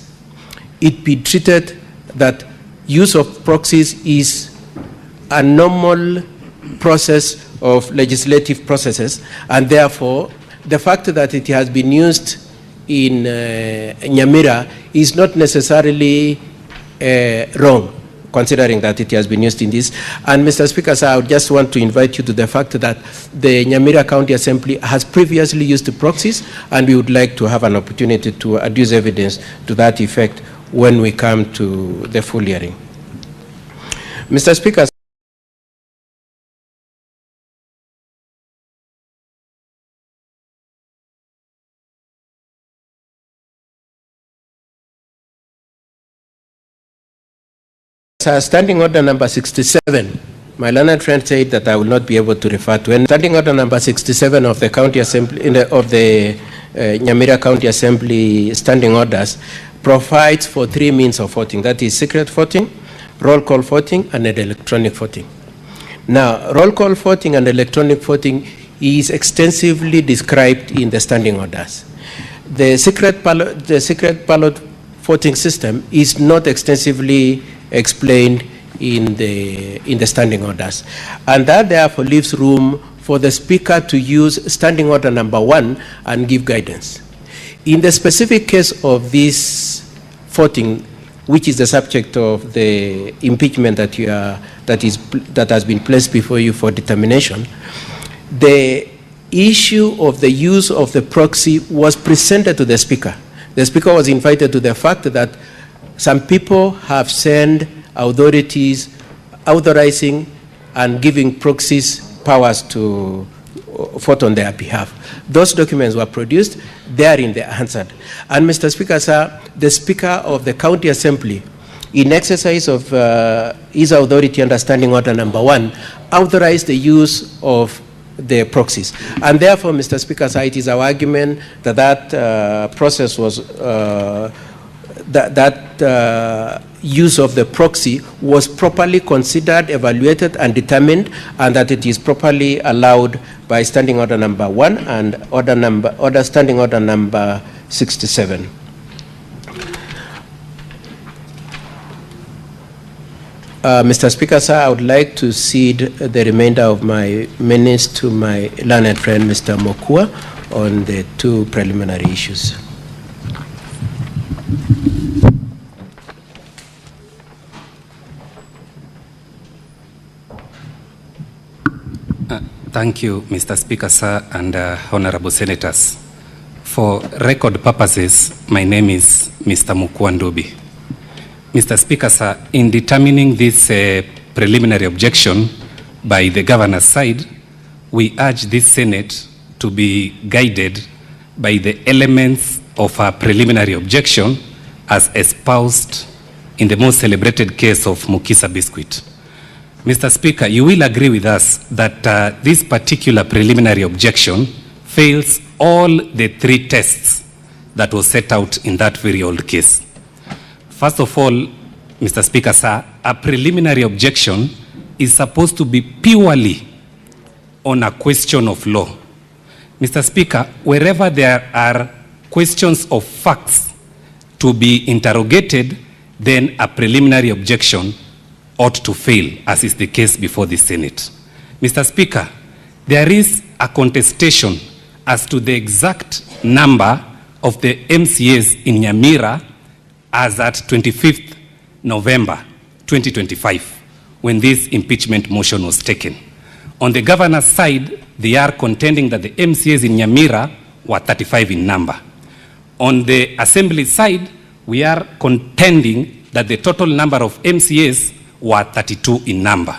it be treated that use of proxies is a normal process of legislative processes, and therefore the fact that it has been used in Nyamira is not necessarily wrong, considering that it has been used in this. And Mr. Speaker, sir, I would just want to invite you to the fact that the Nyamira County Assembly has previously used the proxies, and we would like to have an opportunity to adduce evidence to that effect when we come to the full hearing. Mr. Speaker, Standing order number 67, my learned friend said that I will not be able to refer to. And standing order number 67 of the County Assembly, of the Nyamira County Assembly standing orders provides for 3 means of voting. That is secret voting, roll call voting, and electronic voting. Now, roll call voting and electronic voting is extensively described in the standing orders. The secret ballot voting system is not extensively explained in the standing orders, and that therefore leaves room for the Speaker to use standing order number 1 and give guidance. In the specific case of this voting, which is the subject of the impeachment that has been placed before you for determination, the issue of the use of the proxy was presented to the Speaker. The Speaker was invited to the fact that some people have sent authorities authorizing and giving proxies powers to vote on their behalf. Those documents were produced, therein they answered. And Mr. Speaker, sir, the Speaker of the County Assembly, in exercise of his authority under Standing Order number 1, authorized the use of the proxies. And therefore, Mr. Speaker, sir, it is our argument that that process was, use of the proxy was properly considered, evaluated, and determined, and that it is properly allowed by Standing Order number 1 and Standing Order number 67. Mr. Speaker, sir, I would like to cede the remainder of my minutes to my learned friend, Mr. Mokua, on the 2 preliminary issues. Thank you, Mr. Speaker, sir, and honorable senators. For record purposes, my name is Mr. Mukwandobi. Mr. Speaker, sir, in determining this preliminary objection by the governor's side, we urge this Senate to be guided by the elements of a preliminary objection as espoused in the most celebrated case of Mukisa Biscuit. Mr. Speaker, you will agree with us that this particular preliminary objection fails all the 3 tests that was set out in that very old case. First of all, Mr. Speaker, sir, a preliminary objection is supposed to be purely on a question of law. Mr. Speaker, wherever there are questions of facts to be interrogated, then a preliminary objection ought to fail, as is the case before the Senate. Mr. Speaker, there is a contestation as to the exact number of the MCAs in Nyamira as at 25th November 2025, when this impeachment motion was taken. On the governor's side, they are contending that the MCAs in Nyamira were 35 in number. On the Assembly side, we are contending that the total number of MCAs were 32 in number.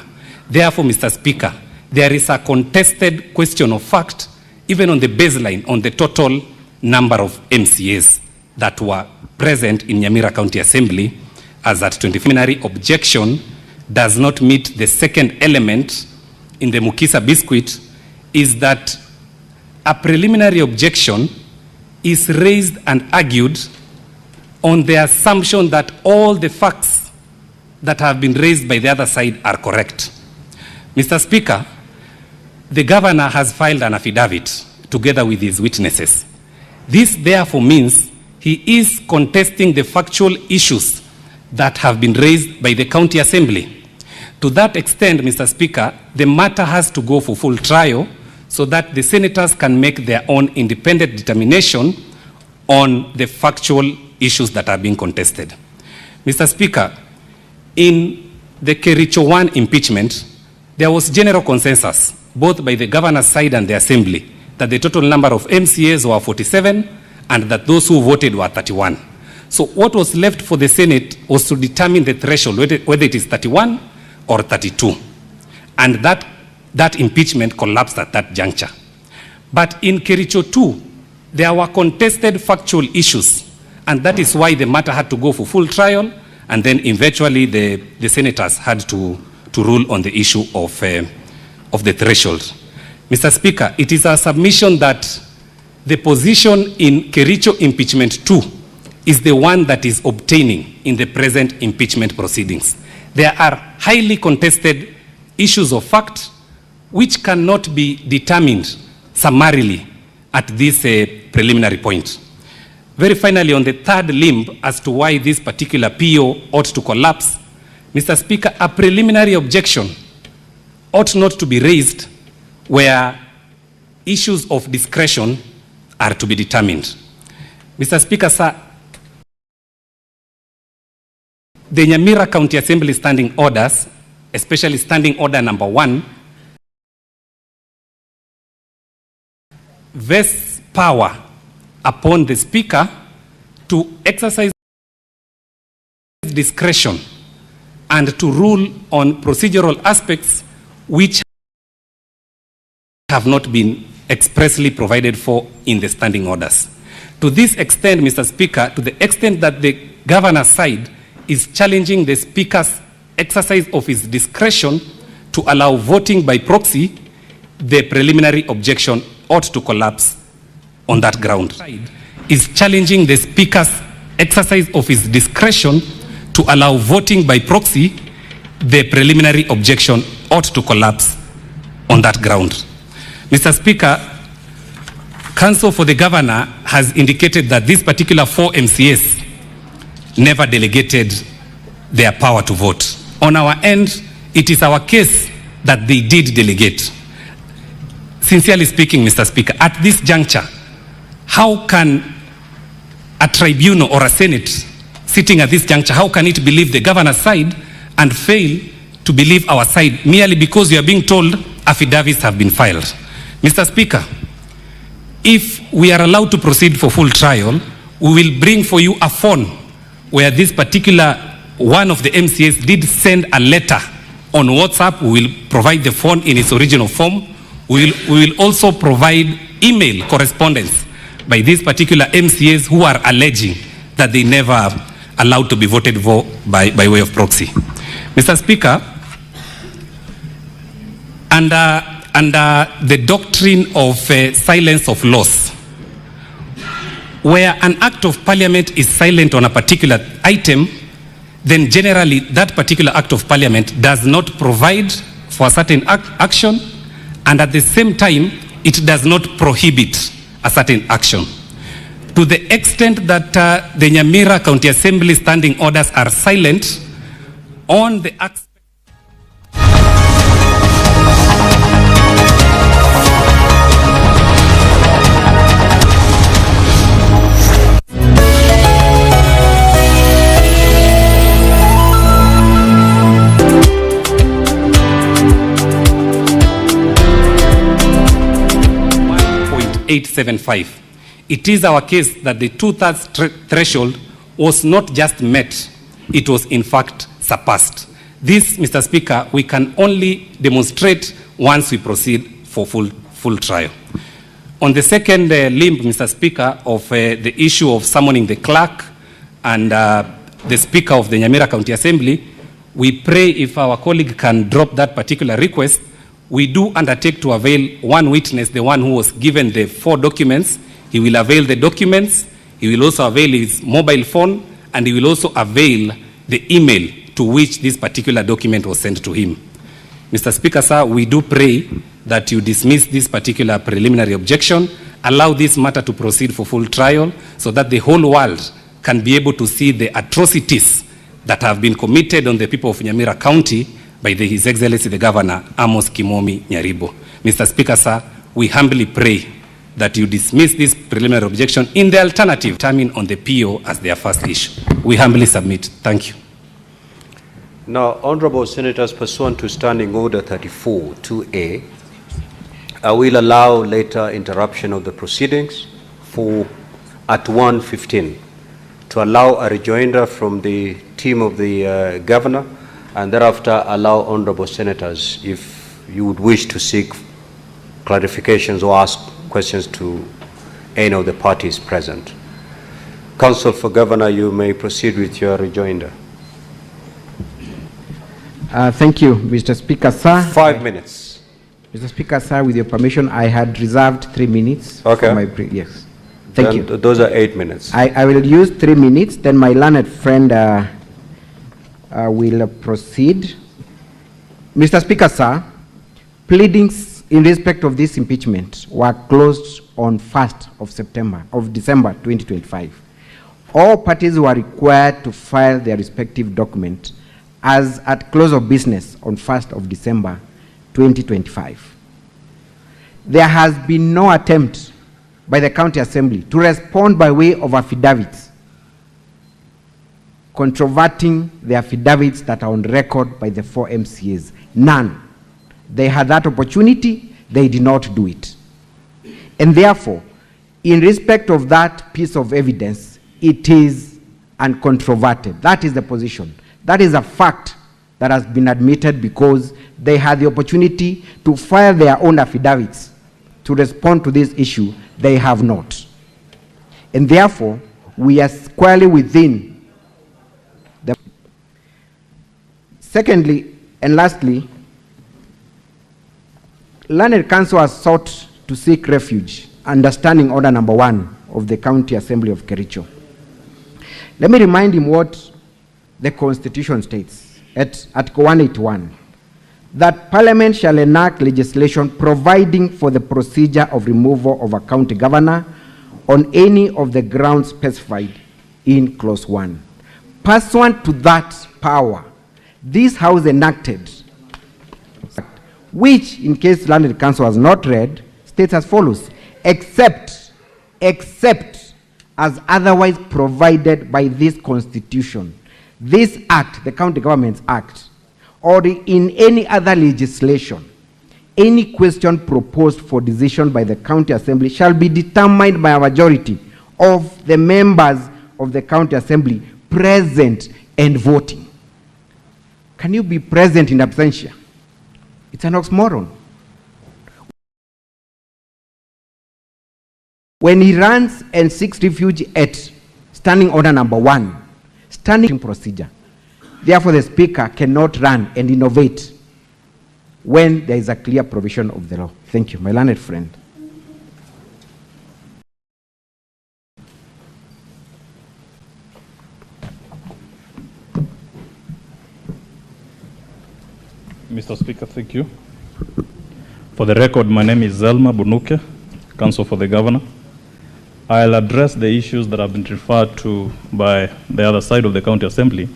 Therefore, Mr. Speaker, there is a contested question of fact, even on the baseline, on the total number of MCAs that were present in Nyamira County Assembly, as that 20 preliminary objection does not meet the second element in the Mukisa Biscuit, is that a preliminary objection is raised and argued on the assumption that all the facts that have been raised by the other side are correct. Mr. Speaker, the governor has filed an affidavit together with his witnesses. This therefore means he is contesting the factual issues that have been raised by the county assembly. To that extent, Mr. Speaker, the matter has to go for full trial so that the senators can make their own independent determination on the factual issues that are being contested. Mr. Speaker, in the Kericho 1 impeachment, there was general consensus, both by the governor's side and the assembly, that the total number of MCAs were 47 and that those who voted were 31. So what was left for the Senate was to determine the threshold, whether it is 31 or 32. And that impeachment collapsed at that juncture. But in Kericho 2, there were contested factual issues, and that is why the matter had to go for full trial, and then eventually the senators had to rule on the issue of the threshold. Mr. Speaker, it is our submission that the position in Kericho impeachment 2 is the one that is obtaining in the present impeachment proceedings. There are highly contested issues of fact which cannot be determined summarily at this preliminary point. Very finally, on the third limb as to why this particular PO ought to collapse, Mr. Speaker, a preliminary objection ought not to be raised where issues of discretion are to be determined. Mr. Speaker, sir, the Nyamira County Assembly standing orders, especially standing order number 1, vests power upon the Speaker to exercise discretion and to rule on procedural aspects which have not been expressly provided for in the standing orders. To this extent, Mr. Speaker, to the extent that the governor's side is challenging the Speaker's exercise of his discretion to allow voting by proxy, the preliminary objection ought to collapse on that ground. Is challenging the Speaker's exercise of his discretion to allow voting by proxy, the preliminary objection ought to collapse on that ground. Mr. Speaker, Counsel for the Governor has indicated that these particular 4 MCAs never delegated their power to vote. On our end, it is our case that they did delegate. Sincerely speaking, Mr. Speaker, at this juncture, how can a tribunal or a Senate sitting at this juncture, how can it believe the governor's side and fail to believe our side merely because you are being told affidavits have been filed? Mr. Speaker, if we are allowed to proceed for full trial, we will bring for you a phone where this particular one of the MCAs did send a letter on WhatsApp. We will provide the phone in its original form. We will also provide email correspondence by these particular MCAs who are alleging that they never allowed to be voted for by way of proxy. Mr. Speaker, under the doctrine of silence of laws, where an act of parliament is silent on a particular item, then generally that particular act of parliament does not provide for a certain action, and at the same time, it does not prohibit a certain action. To the extent that the Nyamira County Assembly standing orders are silent on the aspect .875. It is our case that the 2/3 threshold was not just met, it was in fact surpassed. This, Mr. Speaker, we can only demonstrate once we proceed for full trial. On the second limb, Mr. Speaker, of the issue of summoning the clerk and the Speaker of the Nyamira County Assembly, we pray if our colleague can drop that particular request. We do undertake to avail one witness, the one who was given the 4 documents. He will avail the documents, he will also avail his mobile phone, and he will also avail the email to which this particular document was sent to him. Mr. Speaker, sir, we do pray that you dismiss this particular preliminary objection, allow this matter to proceed for full trial so that the whole world can be able to see the atrocities that have been committed on the people of Nyamira County by His Excellency the Governor Amos Kimomi Nyaribo. Mr. Speaker, sir, we humbly pray that you dismiss this preliminary objection in the alternative, determine on the PO as their first issue. We humbly submit. Thank you. Now, Honorable Senators, pursuant to Standing Order 34 2A, I will allow later interruption of the proceedings at 1:15 to allow a rejoinder from the team of the Governor, and thereafter allow honorable senators, if you would wish to seek clarifications or ask questions to any of the parties present. Counsel for Governor, you may proceed with your rejoinder. Thank you, Mr. Speaker, sir. 5 minutes. Mr. Speaker, sir, with your permission, I had reserved 3 minutes. Okay. For my yes. Thank Then you. Those are 8 minutes. I will use 3 minutes, then my learned friend will proceed. Mr. Speaker, sir, pleadings in respect of this impeachment were closed on 1st of December 2025. All parties were required to file their respective document as at close of business on 1st of December 2025. There has been no attempt by the County Assembly to respond by way of affidavits, controverting the affidavits that are on record by the 4 MCAs. None. They had that opportunity, they did not do it. And therefore, in respect of that piece of evidence, it is uncontroverted. That is the position. That is a fact that has been admitted because they had the opportunity to file their own affidavits to respond to this issue. They have not. And therefore, we are squarely within the... Secondly, and lastly, Learned Council has sought to seek refuge under Standing Order number 1 of the County Assembly of Kericho. Let me remind him what the Constitution states at Article 181, that Parliament shall enact legislation providing for the procedure of removal of a county governor on any of the grounds specified in Clause 1. Pursuant to that power, this House enacted, which, in case Learned Council has not read, states as follows: except as otherwise provided by this Constitution, this Act, the County Governments Act, or in any other legislation, any question proposed for decision by the County Assembly shall be determined by a majority of the members of the County Assembly present and voting. Can you be present in absentia? It's an oxymoron. When he runs and seeks refuge at Standing Order number 1, standing procedure, therefore the Speaker cannot run and innovate when there is a clear provision of the law. Thank you, my learned friend. Mr. Speaker, thank you. For the record, my name is Zelma Bunuke, Counsel for the Governor. I'll address the issues that have been referred to by the other side of the County Assembly.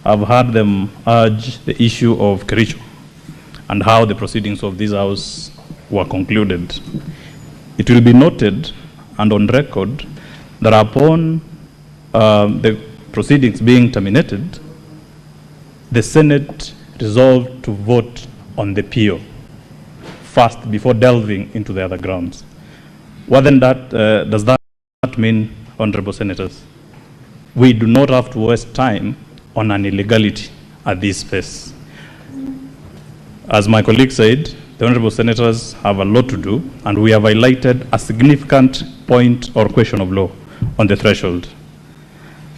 I've heard them urge the issue of Kericho and how the proceedings of this House were concluded. It will be noted and on record that upon the proceedings being terminated, the Senate resolved to vote on the PO first before delving into the other grounds. What then does that mean, Honorable Senators? We do not have to waste time on an illegality at this phase. As my colleague said, the Honorable Senators have a lot to do, and we have highlighted a significant point or question of law on the threshold.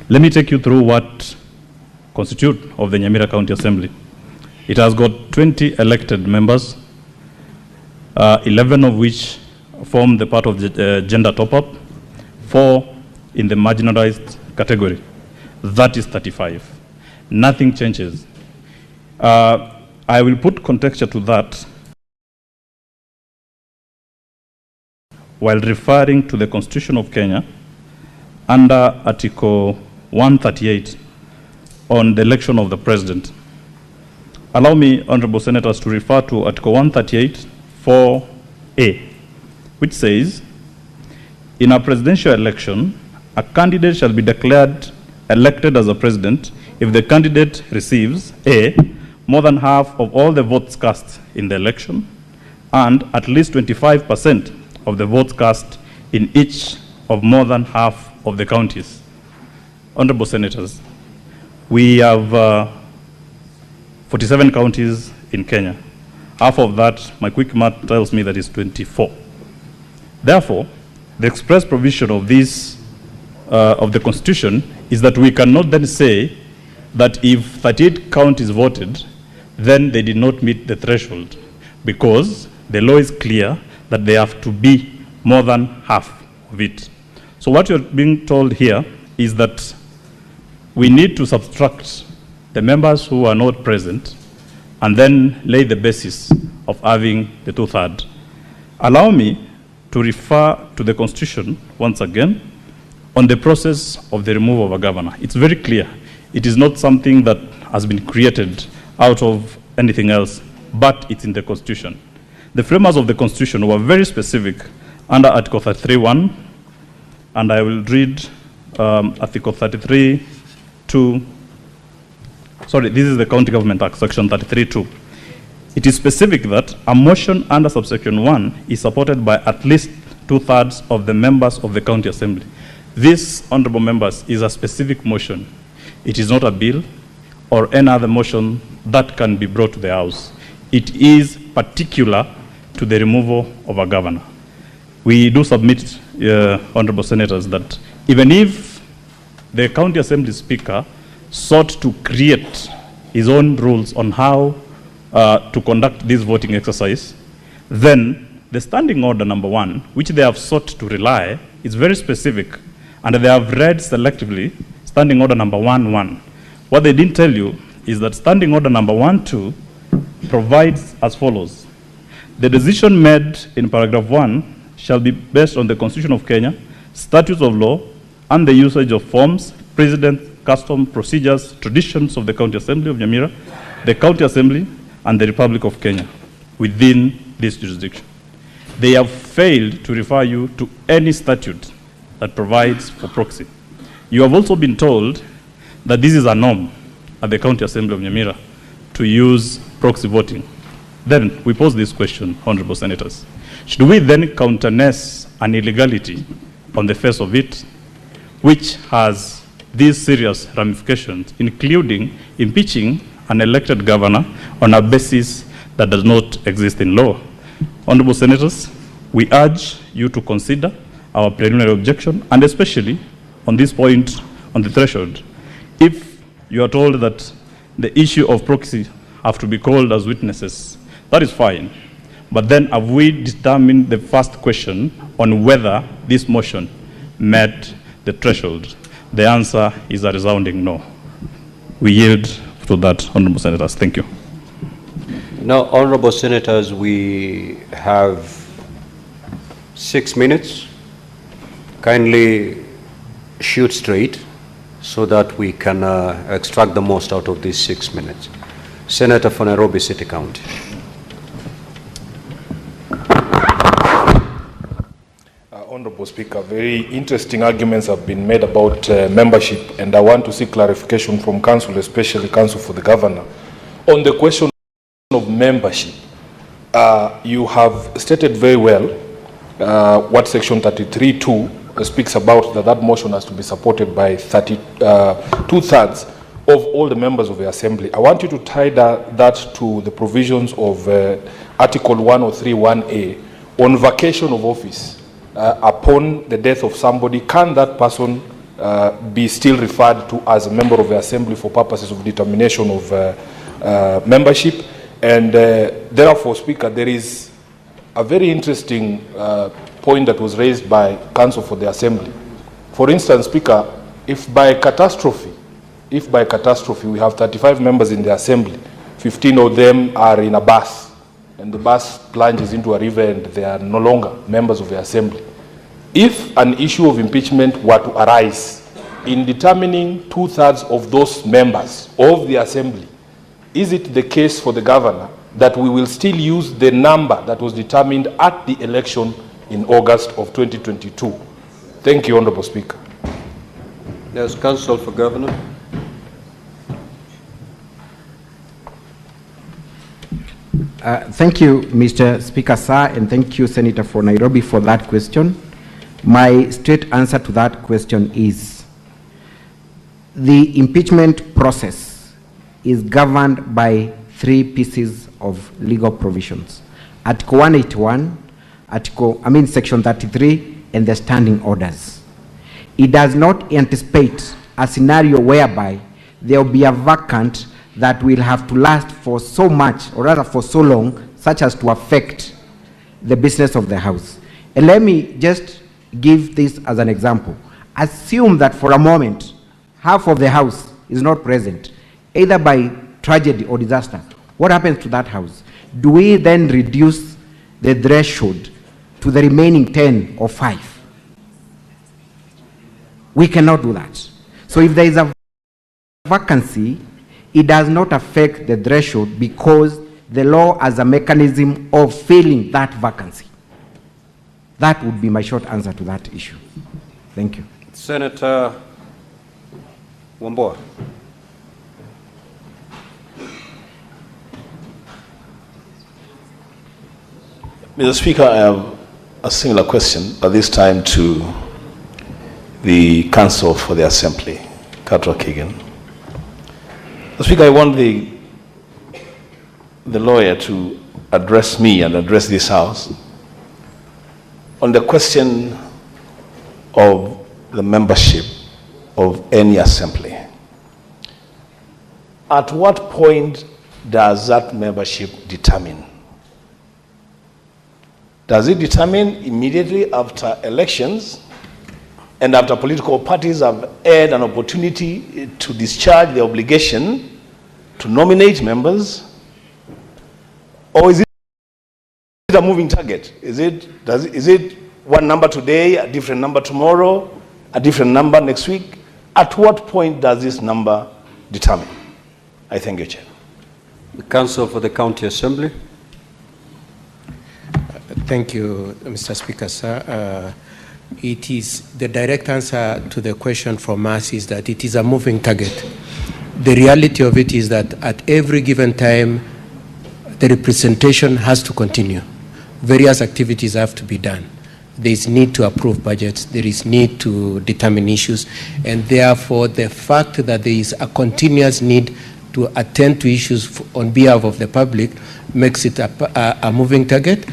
Let me take you through what constitutes of the Nyamira County Assembly. It has got 20 elected members, 11 of which form the part of the gender top-up, 4 in the marginalized category. That is 35. Nothing changes. I will put contexture to that while referring to the Constitution of Kenya under Article 138 on the election of the President. Allow me, Honorable Senators, to refer to Article 138, 4A, which says, in a presidential election, a candidate shall be declared elected as a president if the candidate receives A, more than half of all the votes cast in the election, and at least 25% of the votes cast in each of more than half of the counties. Honorable Senators, we have 47 counties in Kenya. Half of that, my quick math tells me that is 24. Therefore, the express provision of this, of the Constitution, is that we cannot then say that if 38 counties voted, then they did not meet the threshold, because the law is clear that they have to be more than half of it. So what you're being told here is that we need to subtract the members who are not present and then lay the basis of having the 2/3. Allow me to refer to the Constitution once again on the process of the removal of a governor. It's very clear. It is not something that has been created out of anything else, but it's in the Constitution. The framers of the Constitution were very specific under Article 33(1), and I will read Article 33(2). Sorry, this is the County Government Act, Section 33(2). It is specific that a motion under subsection 1 is supported by at least 2/3 of the members of the County Assembly. This, honorable members, is a specific motion. It is not a bill or any other motion that can be brought to the House. It is particular to the removal of a governor. We do submit, honorable senators, that even if the County Assembly Speaker sought to create his own rules on how to conduct this voting exercise, then the standing order number 1, which they have sought to rely, is very specific, and they have read selectively standing order number 1(1). What they didn't tell you is that standing order number 1(2) provides as follows: the decision made in paragraph 1 shall be based on the Constitution of Kenya, statutes of law, and the usage of forms, precedent, custom, procedures, traditions of the County Assembly of Nyamira, the County Assembly, and the Republic of Kenya within this jurisdiction. They have failed to refer you to any statute that provides for proxy. You have also been told that this is a norm at the County Assembly of Nyamira to use proxy voting. Then we pose this question, honorable senators. Should we then countenance an illegality on the face of it, which has these serious ramifications, including impeaching an elected governor on a basis that does not exist in law? Honorable senators, we urge you to consider our preliminary objection, and especially on this point on the threshold. If you are told that the issue of proxy have to be called as witnesses, that is fine. But then have we determined the first question on whether this motion met the threshold? The answer is a resounding no. We yield to that, honorable senators. Thank you. Now, honorable senators, we have 6 minutes. Kindly shoot straight so that we can extract the most out of these 6 minutes. Senator for Nairobi City County. Honorable Speaker, very interesting arguments have been made about membership, and I want to seek clarification from Council, especially Council for the Governor. On the question of membership, you have stated very well what Section 33(2) speaks about, that motion has to be supported by 2/3 of all the members of the Assembly. I want you to tie that to the provisions of Article 103(1)(a) on vacation of office. Upon the death of somebody, can that person be still referred to as a member of the Assembly for purposes of determination of membership? And therefore, Speaker, there is a very interesting point that was raised by Council for the Assembly. For instance, Speaker, if by catastrophe we have 35 members in the Assembly, 15 of them are in a bus, and the bus plunges into a river and they are no longer members of the Assembly. If an issue of impeachment were to arise in determining 2/3 of those members of the Assembly, is it the case for the governor that we will still use the number that was determined at the election in August of 2022? Thank you, Honorable Speaker. There's Counsel for Governor. Thank you, Mr. Speaker, sir, and thank you, Senator for Nairobi, for that question. My straight answer to that question is the impeachment process is governed by 3 pieces of legal provisions: Article 181, Section 33, and the standing orders. It does not anticipate a scenario whereby there will be a vacant that will have to last for so much, or rather for so long, such as to affect the business of the House. And let me just give this as an example. Assume that for a moment, half of the House is not present, either by tragedy or disaster. What happens to that House? Do we then reduce the threshold to the remaining 10 or 5? We cannot do that. So if there is a vacancy, it does not affect the threshold because the law has a mechanism of filling that vacancy. That would be my short answer to that issue. Thank you. Senator Wambua. Mr. Speaker, I have a similar question, but this time to the Counsel for the Assembly, Carter Keegan. Mr. Speaker, I want the lawyer to address me and address this House on the question of the membership of any assembly. At what point does that membership determine? Does it determine immediately after elections and after political parties have had an opportunity to discharge their obligation to nominate members? Or is it a moving target? Is it one number today, a different number tomorrow, a different number next week? At what point does this number determine? I thank you, Chair. The Counsel for the County Assembly. Thank you, Mr. Speaker, sir. It is the direct answer to the question from us is that it is a moving target. The reality of it is that at every given time, the representation has to continue. Various activities have to be done. There is need to approve budgets, there is need to determine issues, and therefore the fact that there is a continuous need to attend to issues on behalf of the public makes it a moving target.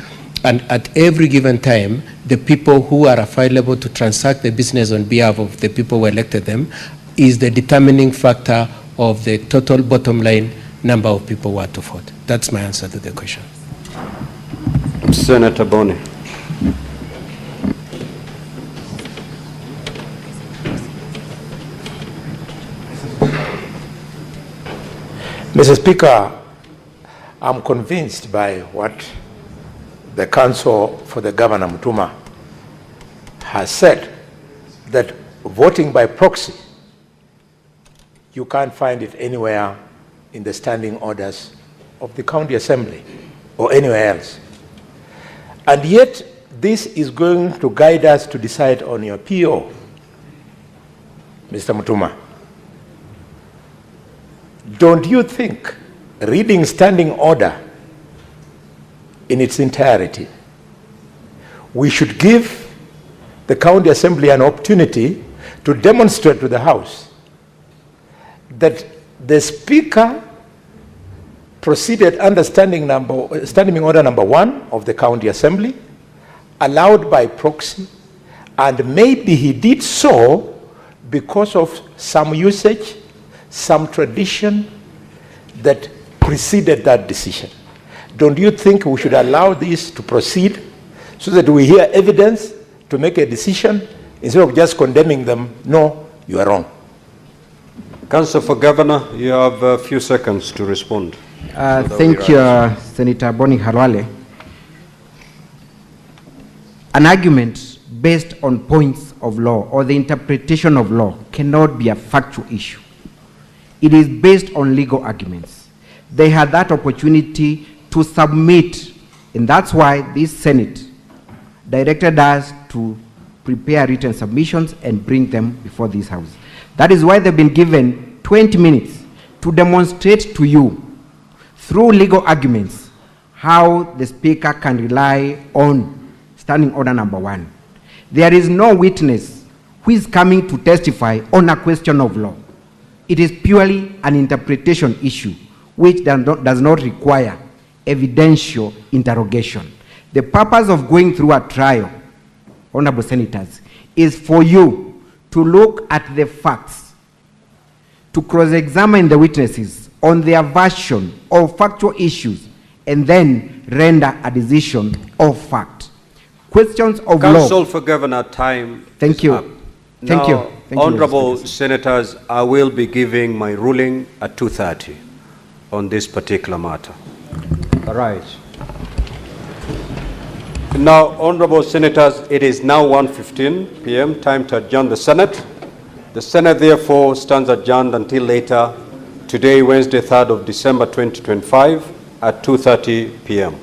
And at every given time, the people who are available to transact the business on behalf of the people who elected them is the determining factor of the total bottom line number of people who are to vote. That's my answer to the question. Senator Boni. Mr. Speaker, I'm convinced by what the Counsel for the Governor Mutuma has said, that voting by proxy, you can't find it anywhere in the standing orders of the County Assembly or anywhere else. And yet, this is going to guide us to decide on your PO, Mr. Mutuma. Don't you think reading standing order in its entirety, we should give the County Assembly an opportunity to demonstrate to the House that the Speaker proceeded under standing order number 1 of the County Assembly, allowed by proxy, and maybe he did so because of some usage, some tradition that preceded that decision. Don't you think we should allow this to proceed so that we hear evidence to make a decision instead of just condemning them? No, you are wrong. Counsel for Governor, you have a few seconds to respond. Thank you, Senator Boni Halwale. An argument based on points of law or the interpretation of law cannot be a factual issue. It is based on legal arguments. They had that opportunity to submit, and that's why this Senate directed us to prepare written submissions and bring them before this House. That is why they've been given 20 minutes to demonstrate to you through legal arguments how the Speaker can rely on standing order number 1. There is no witness who is coming to testify on a question of law. It is purely an interpretation issue which does not require evidential interrogation. The purpose of going through a trial, honorable senators, is for you to look at the facts, to cross-examine the witnesses on their version of factual issues and then render a decision of fact. Questions of Counsel law. for Governor, time Thank is you. up. Thank you. Now, Thank you, Honorable Mr. Senators, I will be giving my ruling at 2:30 on this particular matter. All right. Now, Honorable Senators, it is now 1:15 p.m., time to adjourn the Senate. The Senate, therefore, stands adjourned until later today, Wednesday, 3rd of December 2025 at 2:30 p.m.